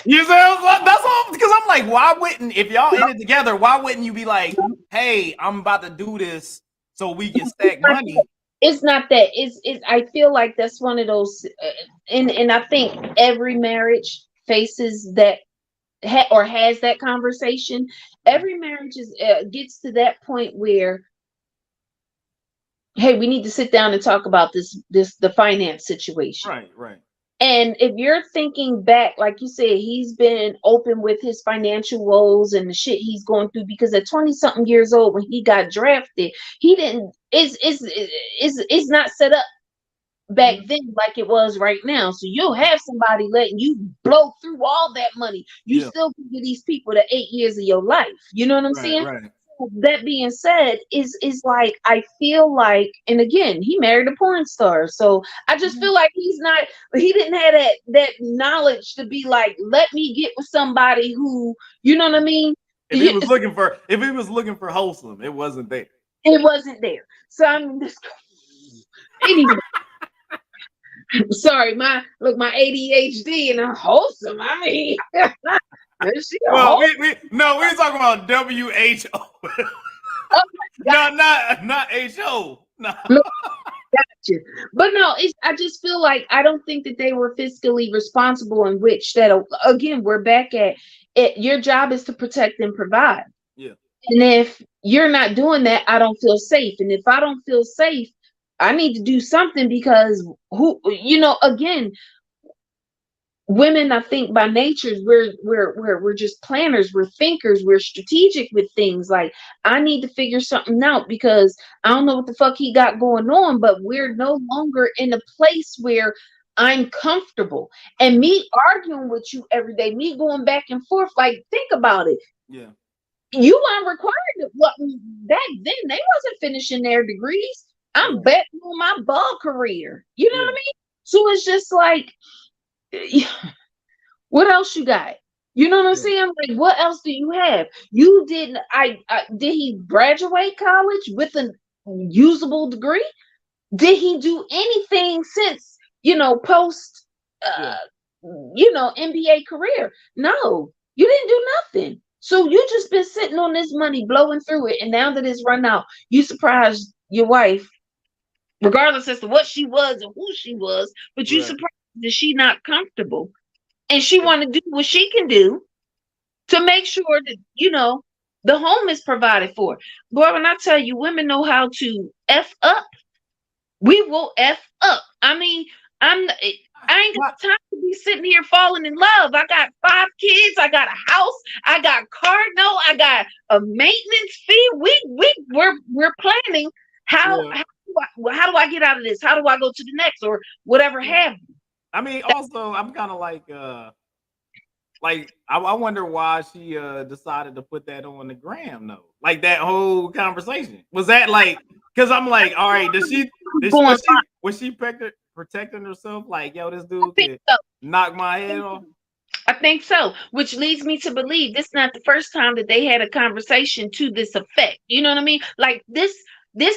You say that's all, because I'm like, why wouldn't, if y'all in it together, why wouldn't you be like, hey, I'm about to do this so we can stack money? It's not that. It's I feel like that's one of those, and I think every marriage faces that or has that conversation. Every marriage gets to that point where, hey, we need to sit down and talk about the finance situation. Right. And if you're thinking back, like you said, he's been open with his financial woes and the shit he's going through, because at 20-something years old, when he got drafted, he didn't, it's not set up back then like it was right now. So you'll have somebody letting you blow through all that money. You still can give these people the 8 years of your life. You know what I'm saying? Right. That being said, is like, I feel like, and again, he married a porn star, so I just feel like he didn't have that knowledge to be like, let me get with somebody who, you know what I mean? If he was looking for wholesome, it wasn't there. It wasn't there. So I'm just anyway. Sorry, my ADHD and I'm wholesome. I mean, well, we're talking about WHO. Oh no, not HO. No. Gotcha. But no, I just feel like I don't think that they were fiscally responsible, in which that, again, we're back at it. Your job is to protect and provide. Yeah. And if you're not doing that, I don't feel safe. And if I don't feel safe, I need to do something, because again, women, I think by nature, we're just planners, we're thinkers, we're strategic with things. Like, I need to figure something out because I don't know what the fuck he got going on, but we're no longer in a place where I'm comfortable. And me arguing with you every day, me going back and forth, like, think about it. Yeah. You aren't required to, what, back then they wasn't finishing their degrees. I'm Right. betting on my ball career. You know what Yeah. I mean? So it's just like, what else you got? You know what I'm Yeah. saying? Like, what else do you have? You didn't. I did he graduate college with a usable degree? Did he do anything since post Yeah. NBA career? No, you didn't do nothing. So you just been sitting on this money, blowing through it, and now that it's run out, you surprised your wife, regardless as to what she was and who she was, but you Right. surprised that she not comfortable and she Yeah. want to do what she can do to make sure that the home is provided for. Boy, when I tell you, women know how to f up, we will f up. I mean, I ain't What? got time to be sitting here falling in love. I got 5 kids. I got a house. I got car note. I got a maintenance fee. We're planning how Yeah. how do I get out of this? How do I go to the next or whatever Yeah. have you? I mean, also, I'm kind of like I wonder why she decided to put that on the gram though. Like that whole conversation was that like because I'm like, all right, Going, was she protecting herself? Like, yo, this I dude think could so. knock my head off. I think so, which leads me to believe this is not the first time that they had a conversation to this effect. You know what I mean? Like this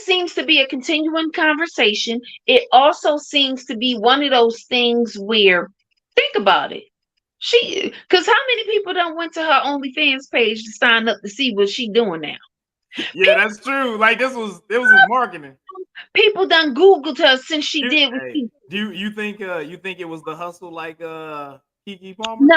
seems to be a continuing conversation. It also seems to be one of those things where, think about it. Because how many people done went to her OnlyFans page to sign up to see what she doing now? Yeah, that's true. Like it was marketing. People done Googled her since she You, did what hey, she. do you think it was the hustle like Kiki Palmer?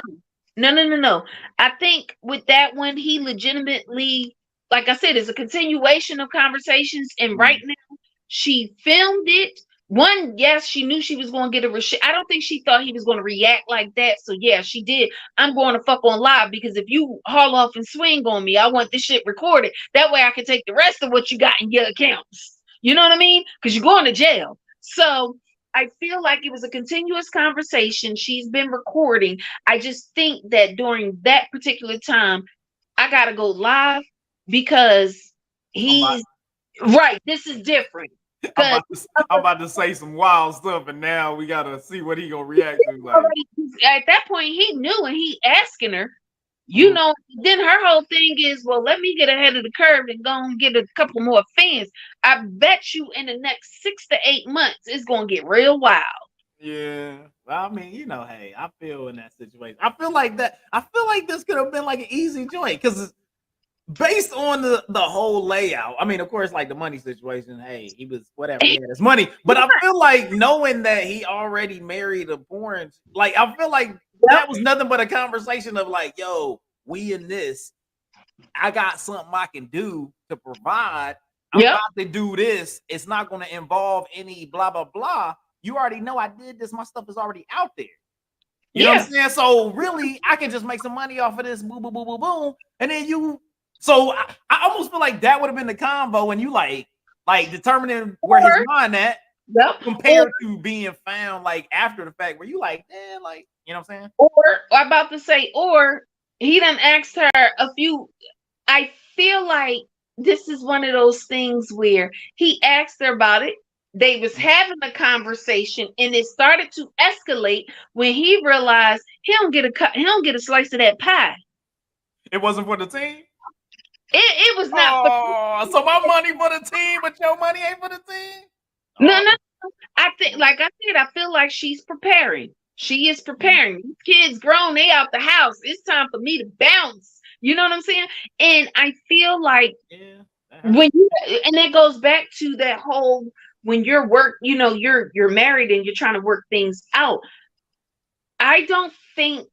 No, no. I think with that one, he legitimately, like I said, it's a continuation of conversations. And right Mm. now, she filmed it. One, yes, she knew she was going to get a. I don't think she thought he was going to react like that. So yeah, she did. I'm going to fuck on live because if you haul off and swing on me, I want this shit recorded. That way, I can take the rest of what you got in your accounts. You know what I mean? Because you're going to jail. So I feel like it was a continuous conversation. She's been recording. I just think that during that particular time, I gotta go live because I'm about he's right. This is different. Because I'm about to say some wild stuff, and now we gotta see what he gonna react to. Like, at that point he knew and he asking her, mm, then her whole thing is, well, let me get ahead of the curve and go and get a couple more fans. I bet you in the next 6 to 8 months it's gonna get real wild. yeah. Well, I mean, hey, I feel in that situation. I feel like that. I feel like this could have been like an easy joint because based on the whole layout. I mean, of course, like the money situation. Hey, he was whatever. He had his money, but I feel like knowing that he already married a porn, like I feel like Yep. that was nothing but a conversation of like, yo, we in this. I got something I can do to provide. I'm Yep. about to do this. It's not going to involve any blah blah blah. You already know I did this. My stuff is already out there. You know what Yeah. I'm saying? So really, I can just make some money off of this. Boom, boom, boom, boom, boom. And then you. So I almost feel like that would have been the combo, and you like determining where his Or mind at yep. compared to being found like after the fact, where you like, like you know what I'm saying? Or I'm about to say, or he done asked her a few. I feel like this is one of those things where he asked her about it. They was having a conversation, and it started to escalate when he realized he don't get a slice of that pie. It wasn't for the team. It was not for Oh, so my money for the team, but your money ain't for the team. no, Oh, no. I think, like I said, I feel like she's preparing. She is preparing. These kids grown, they out the house. It's time for me to bounce. You know what I'm saying? And I feel like yeah. when you, and that goes back to that whole, when you're married and you're trying to work things out. I don't think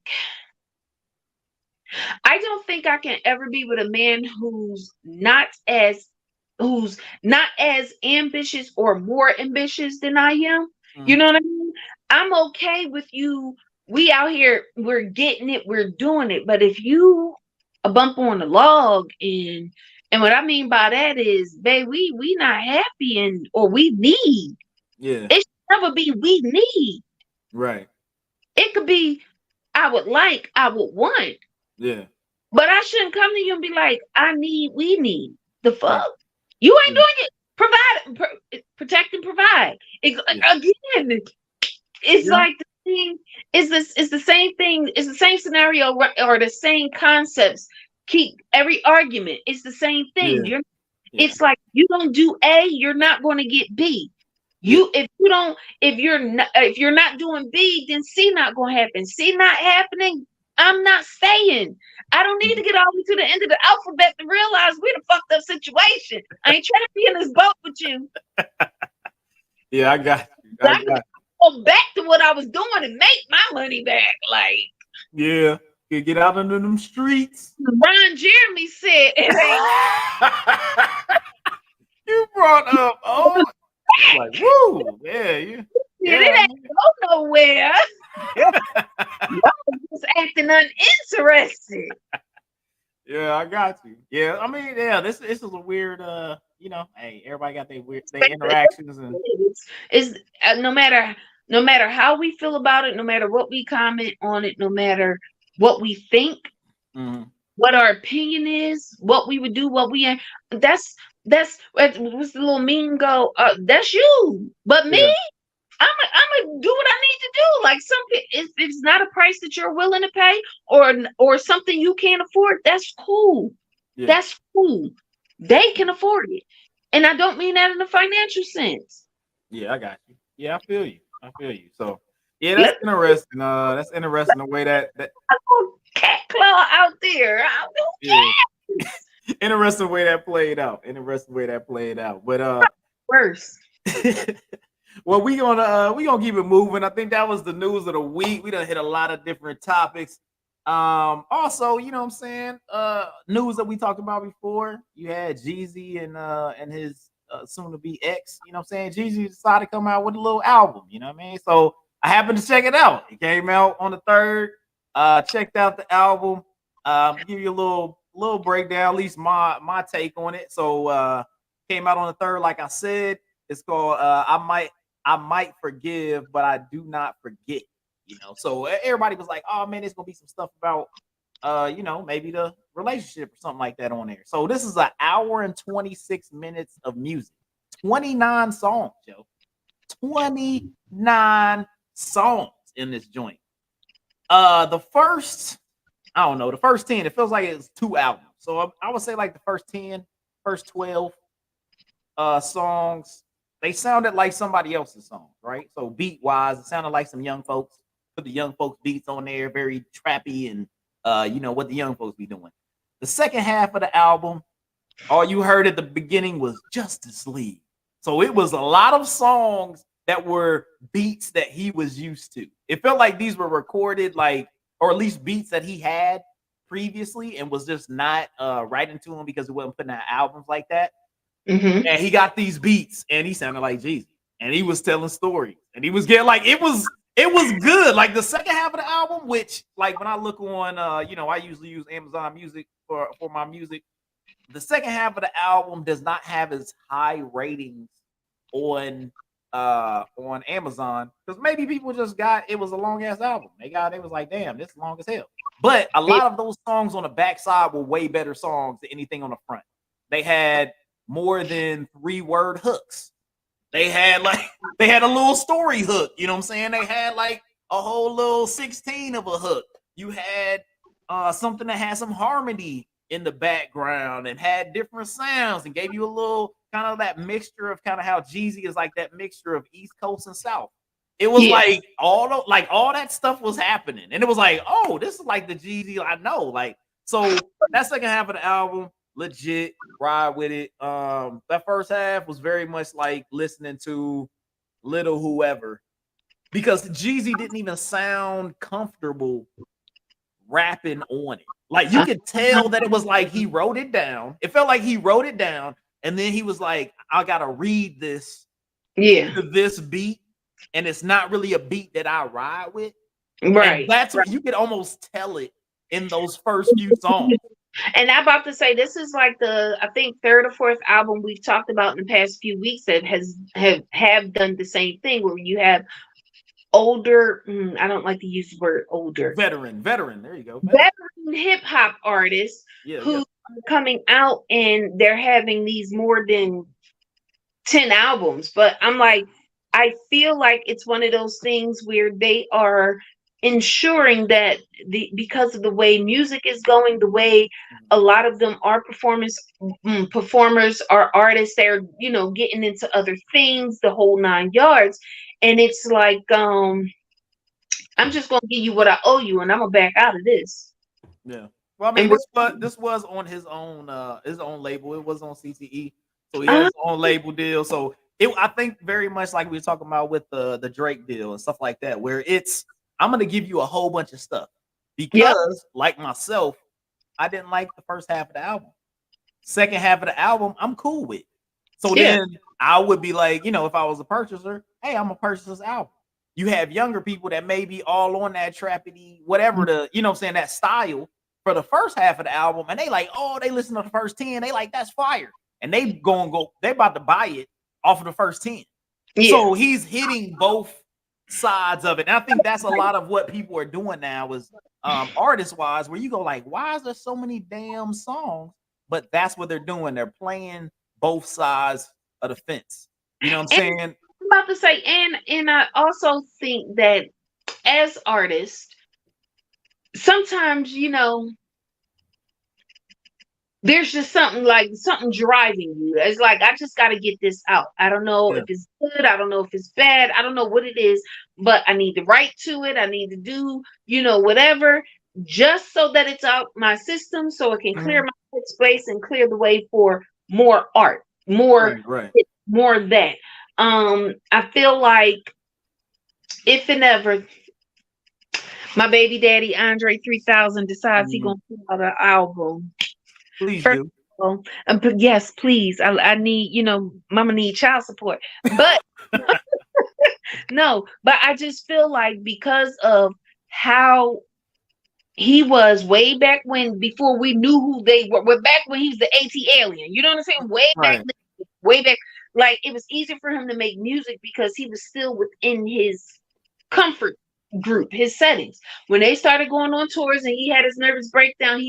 I can ever be with a man who's not as ambitious or more ambitious than I am. You Mhm. know what I mean? I'm okay with you we out here, we're getting it, we're doing it. But if you a bump on the log, and what I mean by that is, babe, we not happy, and or we need. Yeah. It should never be we need. Right. It could be I would like, I would want. Yeah. But I shouldn't come to you and be like, I need, we need. The Yeah. fuck? You ain't Yeah. doing it. Protect and provide. Yeah. Again, it's Yeah. like the thing is this is the same thing, it's the same scenario, or the same concepts. Keep every argument. It's the same thing. Yeah. Yeah. It's like you don't do A, you're not going to get B. Yeah. If you're not doing B, then C not going to happen. C not happening, I'm not staying. I don't need to get all the way to the end of the alphabet to realize we're in a fucked up situation. I ain't trying to be in this boat with you. Yeah, I got you. I can go back to what I was doing and make my money back. Like, yeah, you get out into them streets. Ron Jeremy said, it ain't. You brought up, oh, like, woo, yeah, It ain't go nowhere. Y'all just acting uninterested. Yeah, I got you. Yeah, I mean, yeah, this is a weird, hey, everybody got their interactions, and It's no matter how we feel about it, no matter what we comment on it, no matter what we think, what our opinion is, what we would do, that's what's the little meme go. That's you, but me. Yeah. I'm gonna do what I need to do. Like if it's not a price that you're willing to pay, or something you can't afford, that's cool. Yeah. That's cool. They can afford it, and I don't mean that in a financial sense. Yeah, I got you. Yeah, I feel you. So, yeah, that's interesting. That's interesting the way that cat claw out there. yeah. Interesting way that played out. But Worse. well, we gonna keep it moving. I think that was the news of the week. We done hit a lot of different topics. Also, you know what I'm saying? News that we talked about before. You had Jeezy and his soon to be ex. You know what I'm saying? Jeezy decided to come out with a little album. You know what I mean? So I happened to check it out. It came out on the 3rd. Checked out the album. Give you a little breakdown, at least my take on it. So came out on the 3rd, like I said. It's called I might forgive, but I do not forget. You know, so everybody was like, "Oh man, there's gonna be some stuff about, maybe the relationship or something like that on there." So this is an hour and 26 minutes of music, 29 songs, Joe, 29 songs in this joint. The first 10, it feels like it's 2 albums. So I would say like the first 12 songs. They sounded like somebody else's songs, right? So beat wise, it sounded like some young folks. Put the young folks beats on there, very trappy, and what the young folks be doing. The second half of the album, all you heard at the beginning was Justice League. So it was a lot of songs that were beats that he was used to. It felt like these were recorded, like, or at least beats that he had previously and was just not writing to him because he wasn't putting out albums like that. Mm-hmm. And he got these beats, and he sounded like Jeezy, and he was telling stories, and he was getting like it was good. Like the second half of the album, which like when I look on, I usually use Amazon Music for my music. The second half of the album does not have as high ratings on Amazon because maybe people just it was a long ass album. They was like, damn, this is long as hell. But a lot of those songs on the backside were way better songs than anything on the front. They had more than 3-word hooks. They had a little story hook. You know what I'm saying? They had like a whole little 16 of a hook. You had something that had some harmony in the background and had different sounds and gave you a little kind of that mixture of kind of how Jeezy is like that mixture of East Coast and South. It was like all that stuff was happening. And it was like, oh, this is like the Jeezy I know. Like, so that second half of the album, legit, ride with it. That first half was very much like listening to Little Whoever because Jeezy didn't even sound comfortable rapping on it. Like you could tell that it was like he wrote it down. It felt like he wrote it down, and then he was like, "I gotta read this to this beat, and it's not really a beat that I ride with." And Right. that's what you could almost tell it in those first few songs. And I'm about to say this is like the I think third or fourth album we've talked about in the past few weeks that have done the same thing where you have older I don't like to use the word older Veteran. There you go. veteran hip hop artists Yeah, who yeah. are coming out and they're having these more than 10 albums. But I'm like, I feel like it's one of those things where they are ensuring that because of the way music is going, the way a lot of them are performers are artists, they're getting into other things, the whole 9 yards. And it's like, I'm just gonna give you what I owe you, and I'm gonna back out of this. Yeah. Well, I mean, And this was on his own label. It was on CTE, so he had uh, his own label deal. So I think very much like we were talking about with the Drake deal and stuff like that, where I'm gonna give you a whole bunch of stuff yep, because, like myself, I didn't like the first half of the album. Second half of the album, I'm cool with. So yeah, then I would be like, if I was a purchaser, hey, I'm gonna purchase this album. You have younger people that may be all on that trappity, whatever what I'm saying, that style for the first half of the album, and they like, oh, they listen to the first 10, they like that's fire. And they about to buy it off of the first 10. yeah. So he's hitting both sides of it. And I think that's a lot of what people are doing now is artist wise, where you go like, why is there so many damn songs? But that's what they're doing. They're playing both sides of the fence. You know what I'm And saying? I'm about to say, and I also think that as artists, sometimes there's just something driving you. It's like I just got to get this out. I don't know if Yeah. it's good. I don't know if it's bad. I don't know what it is, but I need to write to it. I need to do whatever, just so that it's out my system, so it can clear Mhm. my space and clear the way for more art, more Right, right. more of that. I feel like if and ever my baby daddy Andre 3000 decides he Mhm. gonna put out an album. Please First do. of all, but yes, please. I need, mama need child support. But no, but I just feel like because of how he was way back when, before we knew who they were back when he was the AT alien. You know what I'm saying? Right. Way back. Like it was easy for him to make music because he was still within his comfort group, his settings. When they started going on tours and he had his nervous breakdown,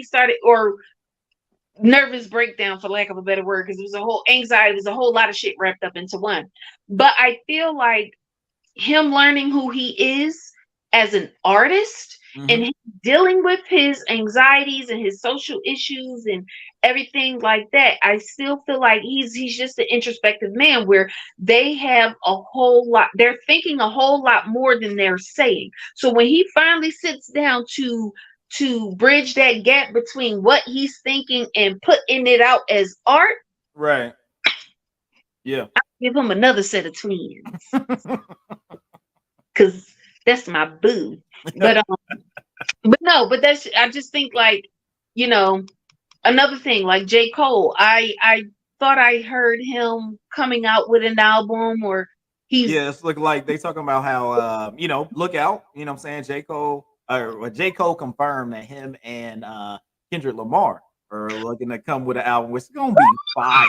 or nervous breakdown, for lack of a better word, because it was a whole anxiety, there's a whole lot of shit wrapped up into one. But I feel like him learning who he is as an artist and Mhm. him dealing with his anxieties and his social issues and everything like that, I still feel like he's just an introspective man where they have a whole lot, they're thinking a whole lot more than they're saying. So when he finally sits down to bridge that gap between what he's thinking and putting it out as art, Right. Yeah. give him another set of twins, because that's my boo. But but no, but that's, I just think like, you know, another thing like J. Cole. I thought I heard him coming out with an album, or he's Yeah, it's looking like they talking about how look out, what I'm saying? J. Cole confirmed that him and Kendrick Lamar are looking to come with an album, which is gonna be fire.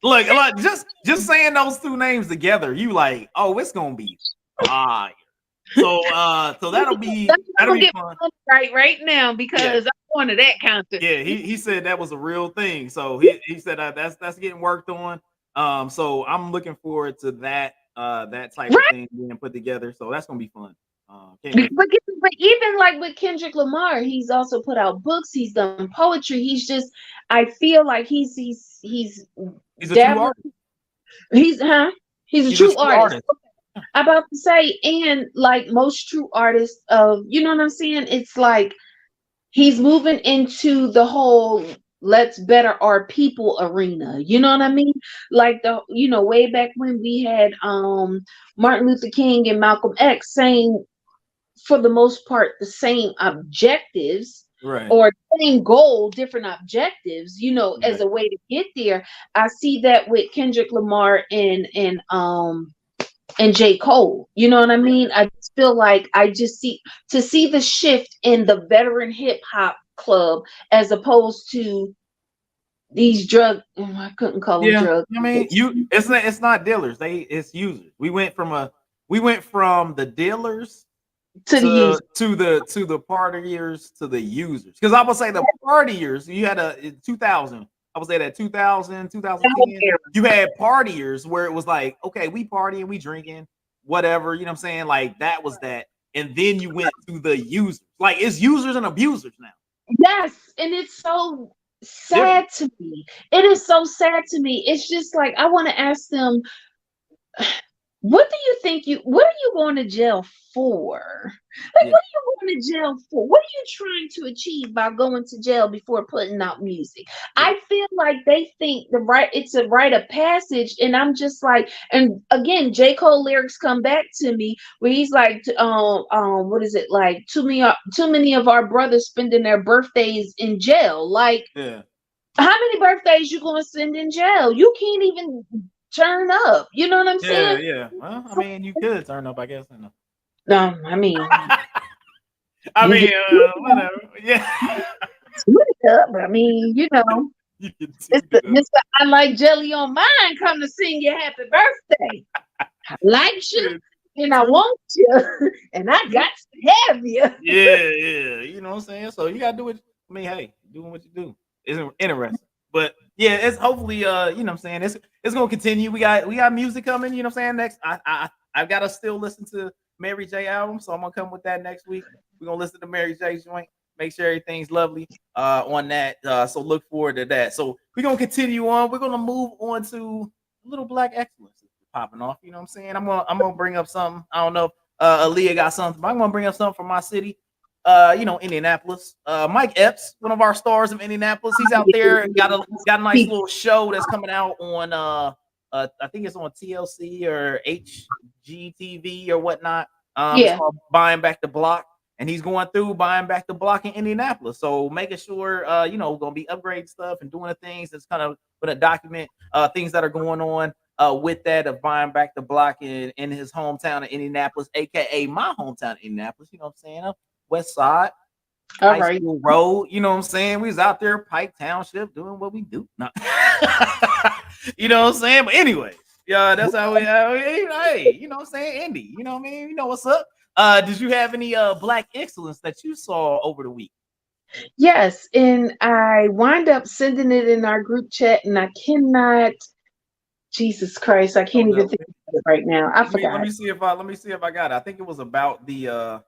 Look, just saying those two names together, you like, oh, it's gonna be fire. So that'll gonna be get fun. right now Yeah. because I'm going to that concert. Yeah, he said that was a real thing. So he said that's getting worked on. So I'm looking forward to that type of Right. thing being put together. So that's gonna be fun. Can't wait. But even like with Kendrick Lamar, he's also put out books. He's done poetry. I feel like he's He's a true dabbling. artist. He's a He's a true true artist. artist. I'm about to say, and like most true artists of, you know what I'm saying? It's like he's moving into the whole let's better our people arena. You know what I mean? Like way back when we had Martin Luther King and Malcolm X saying for the most part the same objectives, Right. or same goal, different objectives, as Right. a way to get there. I see that with Kendrick Lamar and and J. Cole. You know what I Yeah. mean? I just feel like I just see the shift in the veteran hip hop club as opposed to these I couldn't call them Yeah. drugs. I mean, it's not dealers. It's users. We went from the dealers To the to user. the partiers to the users. Because I would say the partiers, you had a in 2000. I would say that 2000, That whole 2010, era. you had partiers where it was like, okay, we partying, we drinking, whatever. You know what I'm saying? Like that was that. And then you went to the users. Like it's users and abusers now. Yes, and it's so Different. sad to me. It is so sad to me. It's just like I want to ask them, what do you think what are you going to jail for? Like, Yeah. what are you going to jail for? What are you trying to achieve by going to jail before putting out music? Yeah. I feel like they think it's a rite of passage, and I'm just like, and again, J. Cole lyrics come back to me where he's like, what is it like? Too many of our brothers spending their birthdays in jail. Like, Yeah. how many birthdays you gonna spend in jail? You can't even turn up. You know what I'm Yeah. saying? Yeah. Well, I mean, you could turn up, I guess. I know. No, I mean, I you mean, can whatever. Yeah. switch it up. I mean, You can it's tune the it up. Mr. I like jelly on mine come to sing you happy birthday. I like you Yeah. and I True. want you and I True. got to have you. Yeah, yeah. You know what I'm saying? So you gotta do it. I mean, hey, doing what you do isn't interesting. But yeah, it's hopefully you know what I'm saying, it's gonna continue. We got music coming, you know what I'm saying? Next. I've gotta still listen to Mary J album, so I'm gonna come with that next week. We're gonna listen to Mary J joint, make sure everything's lovely on that. So look forward to that. So we're gonna continue on. We're gonna move on to a little black excellence popping off. You know what I'm saying? I'm gonna bring up something. I don't know if Aaliyah got something, but I'm gonna bring up something from my city. Indianapolis. Mike Epps, one of our stars of Indianapolis, he's out there. Got a nice little show that's coming out on I think it's on TLC or HGTV or whatnot. It's Yeah. called Buying Back the Block, and he's going through buying back the block in Indianapolis. So making sure gonna be upgrade stuff and doing the things that's kind of going to document things that are going on with that of buying back the block in his hometown of Indianapolis, aka my hometown of Indianapolis. You know what I'm saying? West Side, All High right. School Road. You know what I'm saying? We was out there, Pike Township, doing what we do. No. You know what I'm saying? But anyway, yeah, that's how hey, you know what I'm saying? Indy, you know what I mean? You know what's up? Did you have any black excellence that you saw over the week? Yes, and I wind up sending it in our group chat, and I cannot. Jesus Christ, I can't Hold even up. think of it right now. I Let forgot. me see if I got it. I think it was about the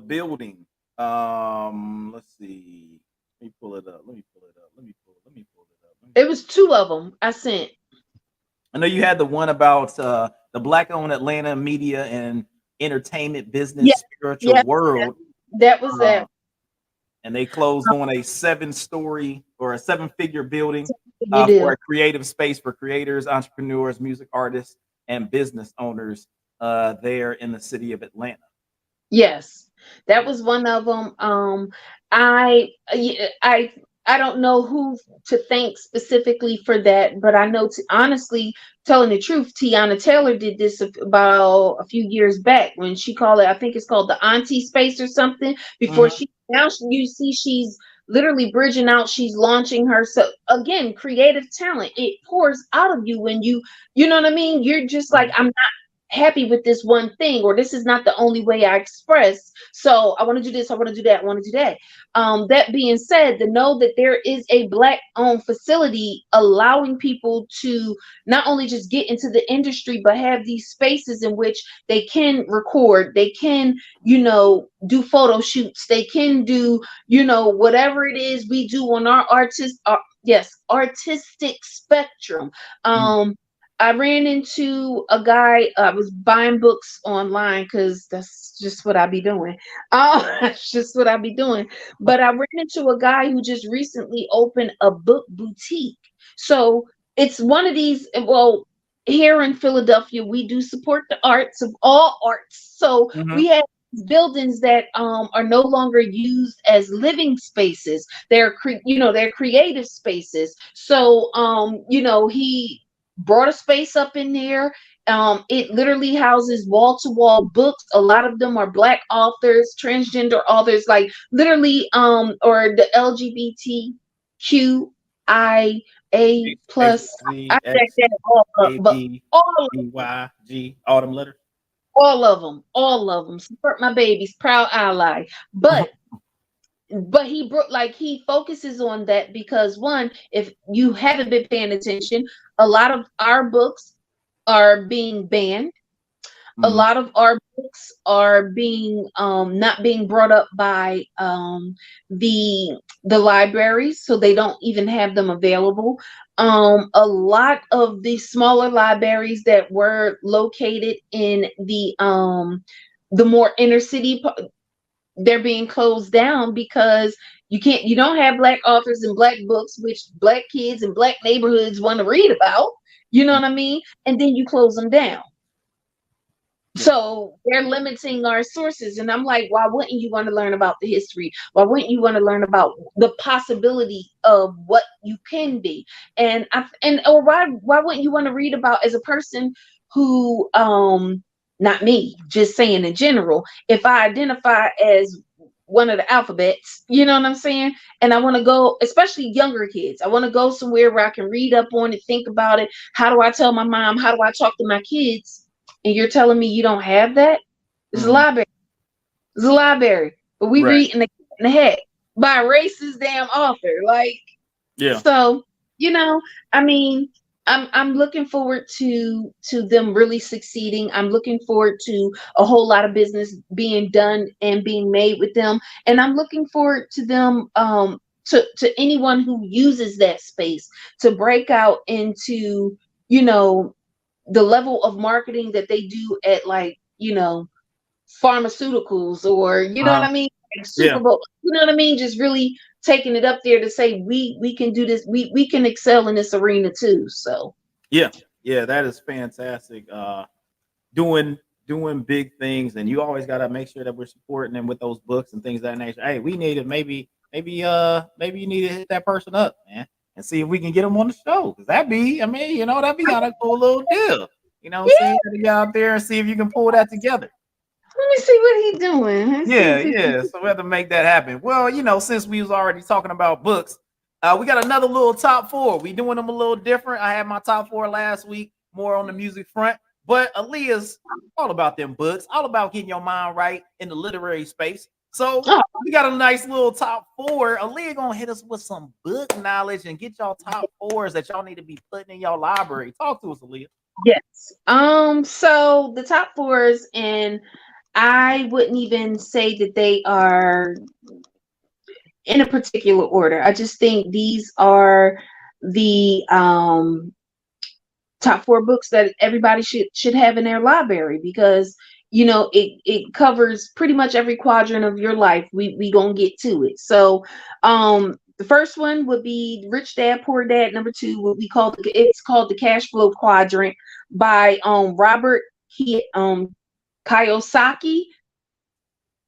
building. Let's see. Let me pull it up. Let me pull it up. It was two of them I sent. I know you had the one about the black owned Atlanta media and entertainment Yeah, business spiritual yeah, world. that was Uh, that. and they closed on a 7-story or a 7-figure building You for do. a creative space for creators, entrepreneurs, music artists, and business owners there in the city of Atlanta. Yes, that Yeah. was one of them. I don't know who to thank specifically for that, but I know, honestly, telling the truth, Tiana Taylor did this about a few years back when she called it. I think it's called the Auntie Space or something. Before Mhm. she now you see she's literally bridging out. She's launching her. So again, creative talent, it pours out of you when you know what I mean. You're just like, Mhm. I'm happy with this one thing, or this is not the only way I express. So I want to do this, I want to do that, I want to do that. That being said, to know that there is a black owned facility allowing people to not only just get into the industry, but have these spaces in which they can record, they can, do photo shoots, they can do, whatever it is we do on our yes, artistic spectrum. Mhm. I ran into a guy. I was buying books online because that's just what I be doing. That's just what I be doing. But I ran into a guy who just recently opened a book boutique. So it's one of these. Well, here in Philadelphia, we do support the arts of all arts. So Mhm. we have buildings that are no longer used as living spaces. They're creative spaces. So he brought a space up in there. It literally houses wall to wall books. A lot of them are black authors, transgender authors, like literally, or the LGBTQIA H, plus. I Z, checked X, that all up, A, but B, all B, Y, G, all them letters. all of them. Support my babies, proud ally. But he broke, like, he focuses on that because, one, if you haven't been paying attention, a lot of our books are being banned. A Mhm. lot of our books are being not being brought up by the libraries, so they don't even have them available. A lot of the smaller libraries that were located in the more inner city, they're being closed down because you don't have black authors and black books, which black kids and black neighborhoods want to read about. You know what I mean? And then you close them down. Yeah. So they're limiting our sources. And I'm like, why wouldn't you want to learn about the history? Why wouldn't you want to learn about the possibility of what you can be? Or why wouldn't you want to read about, as a person who, not me, just saying in general, if I identify as one of the alphabets, you know what I'm saying? And I want to go, especially younger kids, I want to go somewhere where I can read up on it, think about it. How do I tell my mom? How do I talk to my kids? And you're telling me you don't have that? It's a Mhm. library. It's a library. But we Right. read in the head by a racist damn author. Like, Yeah. so, you know, I mean, I'm looking forward to them really succeeding. I'm looking forward to a whole lot of business being done and being made with them. And I'm looking forward to them, to anyone who uses that space to break out into, you know, the level of marketing that they do at, like, pharmaceuticals, or you know what Uh-huh. I mean, like Super Yeah. Bowl, you know what I mean, just really taking it up there to say we can do this, we can excel in this arena too. So Yeah. Yeah. That is fantastic. Doing doing big things, and you always gotta make sure that we're supporting them with those books and things of that nature. Hey, we need to maybe you need to hit that person up, man, and see if we can get them on the show. Cause that'd be, I mean, that'd be kind of cool little deal. See yeah, you gotta get out there and see if you can pull that together. let me see what he doing. Let's see Yeah, if he yeah. So we have to make that happen. Well, since we was already talking about books, we got another little top four. We doing them a little different. I had my top four last week, more on the music front. But Aaliyah's all about them books, all about getting your mind right in the literary space. So oh we got a nice little top four. Aaliyah gonna hit us with some book knowledge and get y'all top fours that y'all need to be putting in your library. Talk to us, Aaliyah. yes. So the top fours, and I wouldn't even say that they are in a particular order. I just think these are the top four books that everybody should have in their library, because it covers pretty much every quadrant of your life. We gonna get to it. So the first one would be Rich Dad Poor Dad. Number two would be it's called the Cash Flow Quadrant by Robert Kiyosaki.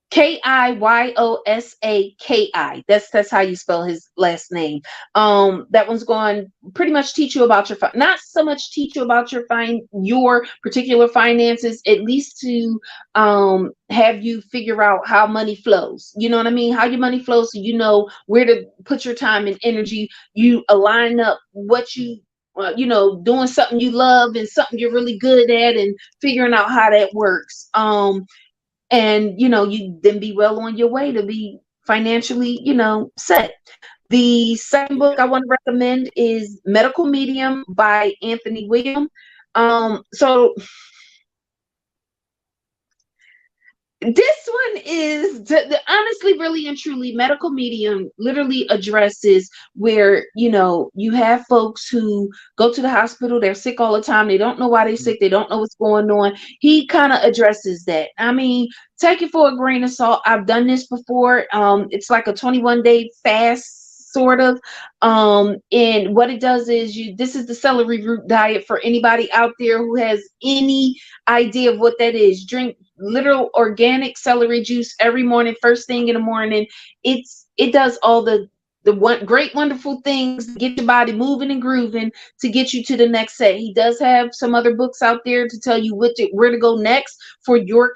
Kiyosaki. That's how you spell his last name. That one's going to pretty much teach you about not so much teach you about your particular finances, at least to have you figure out how money flows. You know what I mean? How your money flows, so you know where to put your time and energy. You align up what doing something you love and something you're really good at, and figuring out how that works. And you then be well on your way to be financially set. The second book I want to recommend is Medical Medium by Anthony William. So this one is honestly, really and truly, Medical Medium literally addresses where you have folks who go to the hospital, they're sick all the time, they don't know why they're sick, they don't know what's going on. He kind of addresses that. I mean, take it for a grain of salt. I've done this before. It's like a 21-day fast, sort of. And what it does is, this is the celery root diet for anybody out there who has any idea of what that is. Drink literal organic celery juice every morning, first thing in the morning. It does all the great wonderful things to get your body moving and grooving to get you to the next set. He does have some other books out there to tell you where to go next for your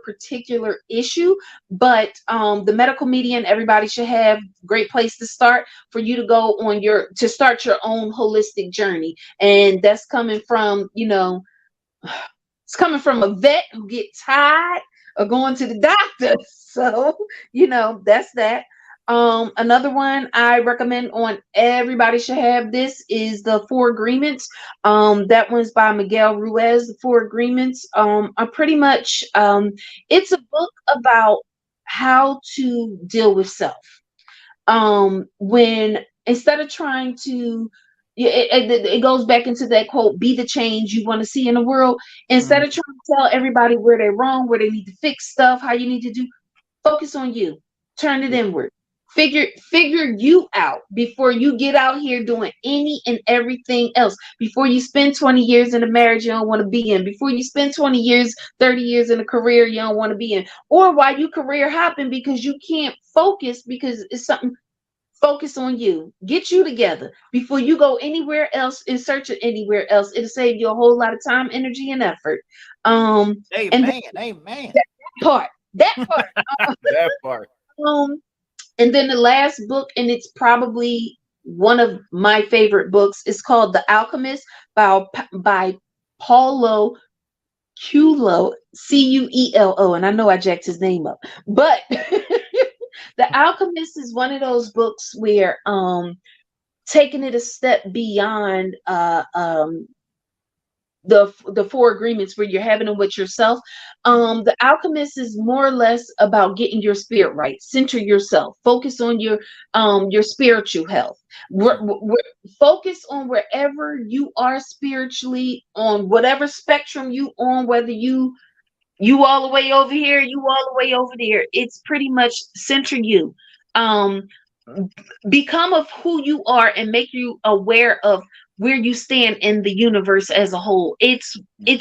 particular issue. But the medical median, everybody should have great place to start for you to go on to start your own holistic journey. And that's coming from, it's coming from a vet who get tired of going to the doctor. So, that's that. Another one I recommend on everybody should have this is the Four Agreements. That one's by Miguel Ruiz. The Four Agreements are pretty much it's a book about how to deal with self. When instead of trying to it goes back into that quote, be the change you want to see in the world. Instead of trying to tell everybody where they're wrong, where they need to fix stuff, how you need to do, focus on you. Turn it inward. Figure you out before you get out here doing any and everything else. Before you spend 20 years in a marriage you don't want to be in. Before you spend 20 years, 30 years in a career you don't want to be in. Or while you career hopping because you can't focus because it's something. Focus on you. Get you together before you go anywhere else in search of anywhere else. It'll save you a whole lot of time, energy, and effort. And Amen. That part. That part. And then the last book, and it's probably one of my favorite books, is called The Alchemist by Paulo Coelho, Cuelo. And I know I jacked his name up, but The Alchemist is one of those books where taking it a step beyond the Four Agreements where you're having them with yourself. The Alchemist is more or less about getting your spirit right. Center yourself. Focus on your spiritual health. Focus on wherever you are spiritually, on whatever spectrum you on, whether you all the way over here, you all the way over there. It's pretty much center you. Become of who you are and make you aware of where you stand in the universe as a whole. It's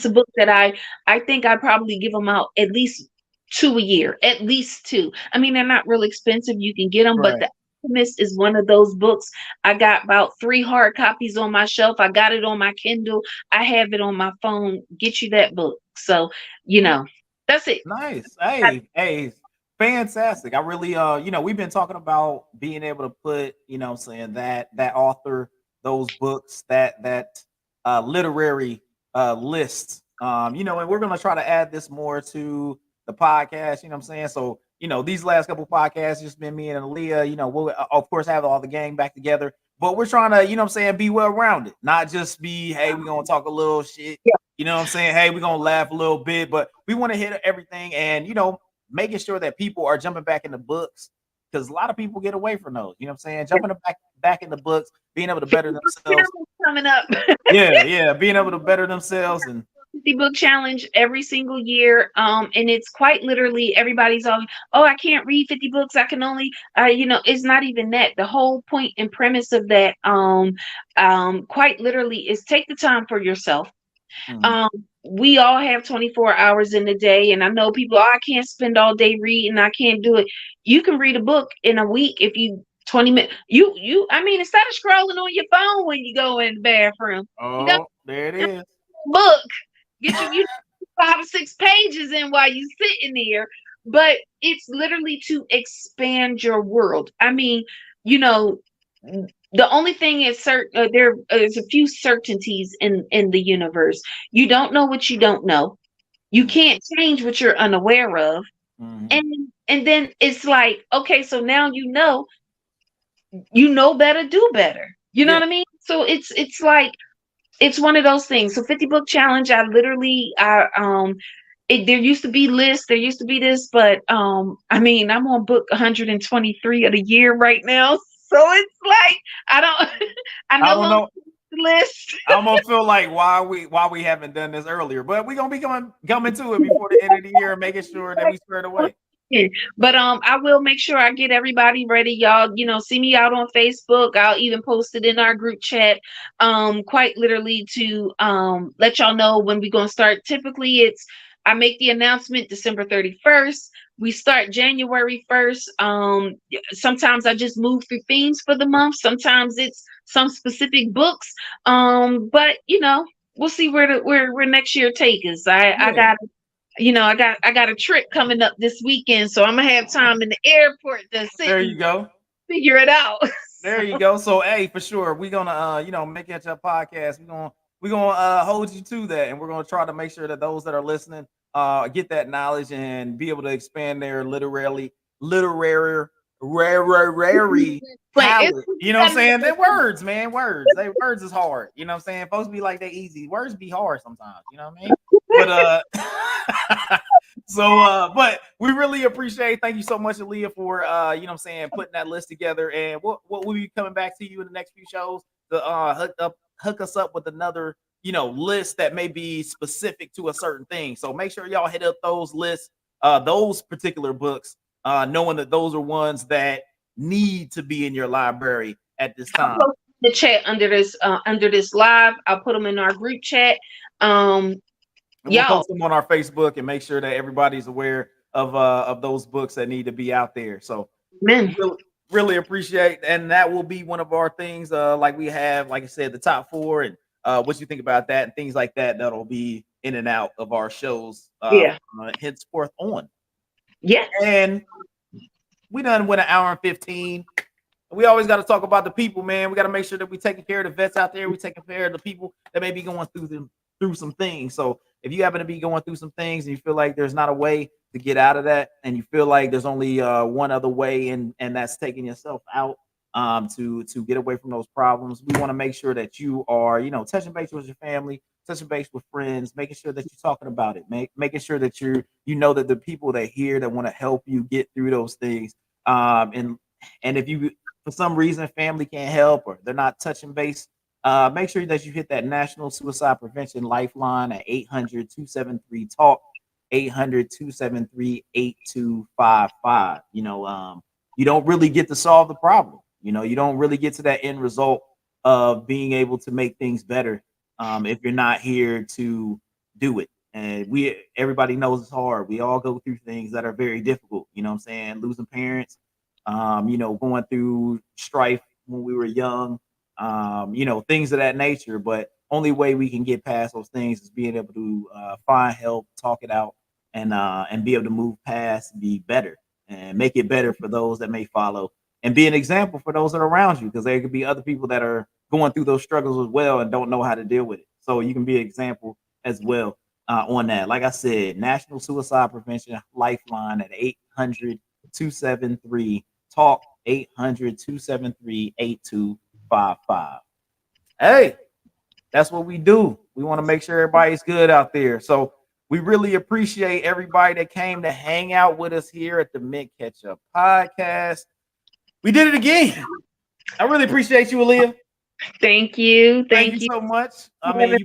a book that I think I probably give them out at least 2 a year, at least 2. I mean, they're not real expensive. You can get them, Right. but The Alchemist is one of those books. I got about 3 hard copies on my shelf. I got it on my Kindle. I have it on my phone. Get you that book. So, that's it. Nice. Hey, fantastic. I really we've been talking about being able to put, saying that author, those books, that literary list. And we're gonna try to add this more to the podcast, what I'm saying? So, these last couple podcasts just been me and Aaliyah, we'll of course have all the gang back together, but we're trying to, be well rounded, not just be, hey, we're gonna talk a little shit. Yeah. You know what I'm saying? Hey, we're gonna laugh a little bit, but we want to hit everything and making sure that people are jumping back in the books because a lot of people get away from those. You know what I'm saying? Jumping back in the books, being able to better themselves. Coming up. yeah, being able to better themselves and 50 book challenge every single year. And it's quite literally everybody's all, oh, I can't read 50 books. I can only, it's not even that. The whole point and premise of that, quite literally is take the time for yourself. We all have 24 hours in the day, and I know people, I can't spend all day reading. I can't do it. You can read a book in a week if you 20 minutes. Instead of scrolling on your phone when you go in the bathroom. There it is. Book. Get you 5 or 6 pages in while you sitting there. But it's literally to expand your world. I mean, the only thing is certain. There's a few certainties in the universe. You don't know what you don't know. You can't change what you're unaware of. And then it's like, okay, so now you know better, do better. You know what I mean? So it's like it's one of those things. So 50 book challenge. I literally there used to be lists. There used to be this, but I'm on book 123 of the year right now. So it's like I don't know the list. I'm gonna feel like why we haven't done this earlier, but we're gonna be coming to it before the end of the year, making sure that we spread away. But I will make sure I get everybody ready. Y'all, see me out on Facebook. I'll even post it in our group chat. Quite literally to let y'all know when we're gonna start. Typically, I make the announcement December 31st. We start January 1st. Sometimes I just move through themes for the month. Sometimes it's some specific books. But we'll see where next year take us. I Yeah. got I got a trip coming up this weekend, so I'm gonna have time in the airport to sit There and you go. figure it out. There you go. So hey, for sure, we're gonna make it a podcast. We're gonna hold you to that, and we're gonna try to make sure that those that are listening get that knowledge and be able to expand their literary Like palette. You know what I'm saying? They're words, man. Words is hard. You know what I'm saying? Supposed to be like they easy. Words be hard sometimes, you know what I mean? But but we really appreciate, thank you so much, Aaliyah, for putting that list together. And what will be coming back to you in the next few shows to hook us up with another list that may be specific to a certain thing. So make sure y'all hit up those lists, those particular books, knowing that those are ones that need to be in your library at this time. The chat under this live. I'll put them in our group chat. And we'll post them on our Facebook and make sure that everybody's aware of those books that need to be out there. So really appreciate, and that will be one of our things. Like we have, like I said, the top 4 and what you think about that and things like that. That'll be in and out of our shows. Henceforth on. Yeah. And we done went an hour and 15. We always got to talk about the people, man. We got to make sure that we taking care of the vets out there. We taking care of the people that may be going through some things. So if you happen to be going through some things and you feel like there's not a way to get out of that, and you feel like there's only one other way, and that's taking yourself out to get away from those problems, we want to make sure that you are, touching base with your family, touching base with friends, making sure that you're talking about it, making sure that that the people that hear that want to help you get through those things. And if you, for some reason, family can't help or they're not touching base, make sure that you hit that National Suicide Prevention Lifeline at 800-273-TALK, 800-273-8255. You don't really get to solve the problem. You don't really get to that end result of being able to make things better if you're not here to do it. And everybody knows it's hard. We all go through things that are very difficult. You know what I'm saying? Losing parents, going through strife when we were young, things of that nature. But only way we can get past those things is being able to find help, talk it out, and be able to move past, be better, and make it better for those that may follow, and be an example for those that are around you, because there could be other people that are going through those struggles as well and don't know how to deal with it. So you can be an example as well on that. Like I said, National Suicide Prevention Lifeline at 800-273-TALK, 800-273-8255. Hey, that's what we do. We want to make sure everybody's good out there. So we really appreciate everybody that came to hang out with us here at the Mint Ketchup Podcast. We did it again. I really appreciate you, Aaliyah. Thank you. Thank you so much. I mean,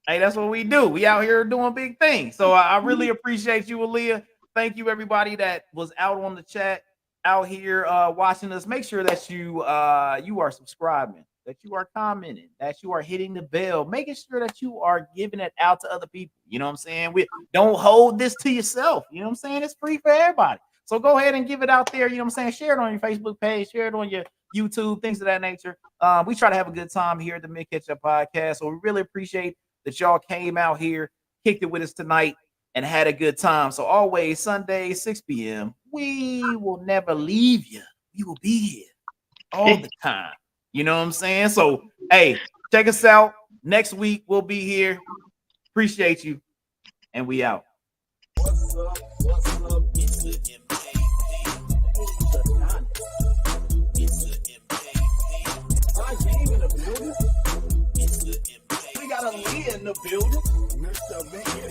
hey, that's what we do. We out here doing big things. So I really appreciate you, Aaliyah. Thank you, everybody that was out on the chat, out here watching us. Make sure that you are subscribing, that you are commenting, that you are hitting the bell, making sure that you are giving it out to other people. You know what I'm saying? We don't hold this to yourself. You know what I'm saying? It's free for everybody. So go ahead and give it out there. You know what I'm saying? Share it on your Facebook page, share it on your YouTube, things of that nature. We try to have a good time here at the Mint Ketchup Podcast. So we really appreciate that y'all came out here, kicked it with us tonight, and had a good time. So always Sunday, 6 p.m. We will never leave you. We will be here all the time. You know what I'm saying? So, hey, check us out. Next week, we'll be here. Appreciate you. And we out. What's up?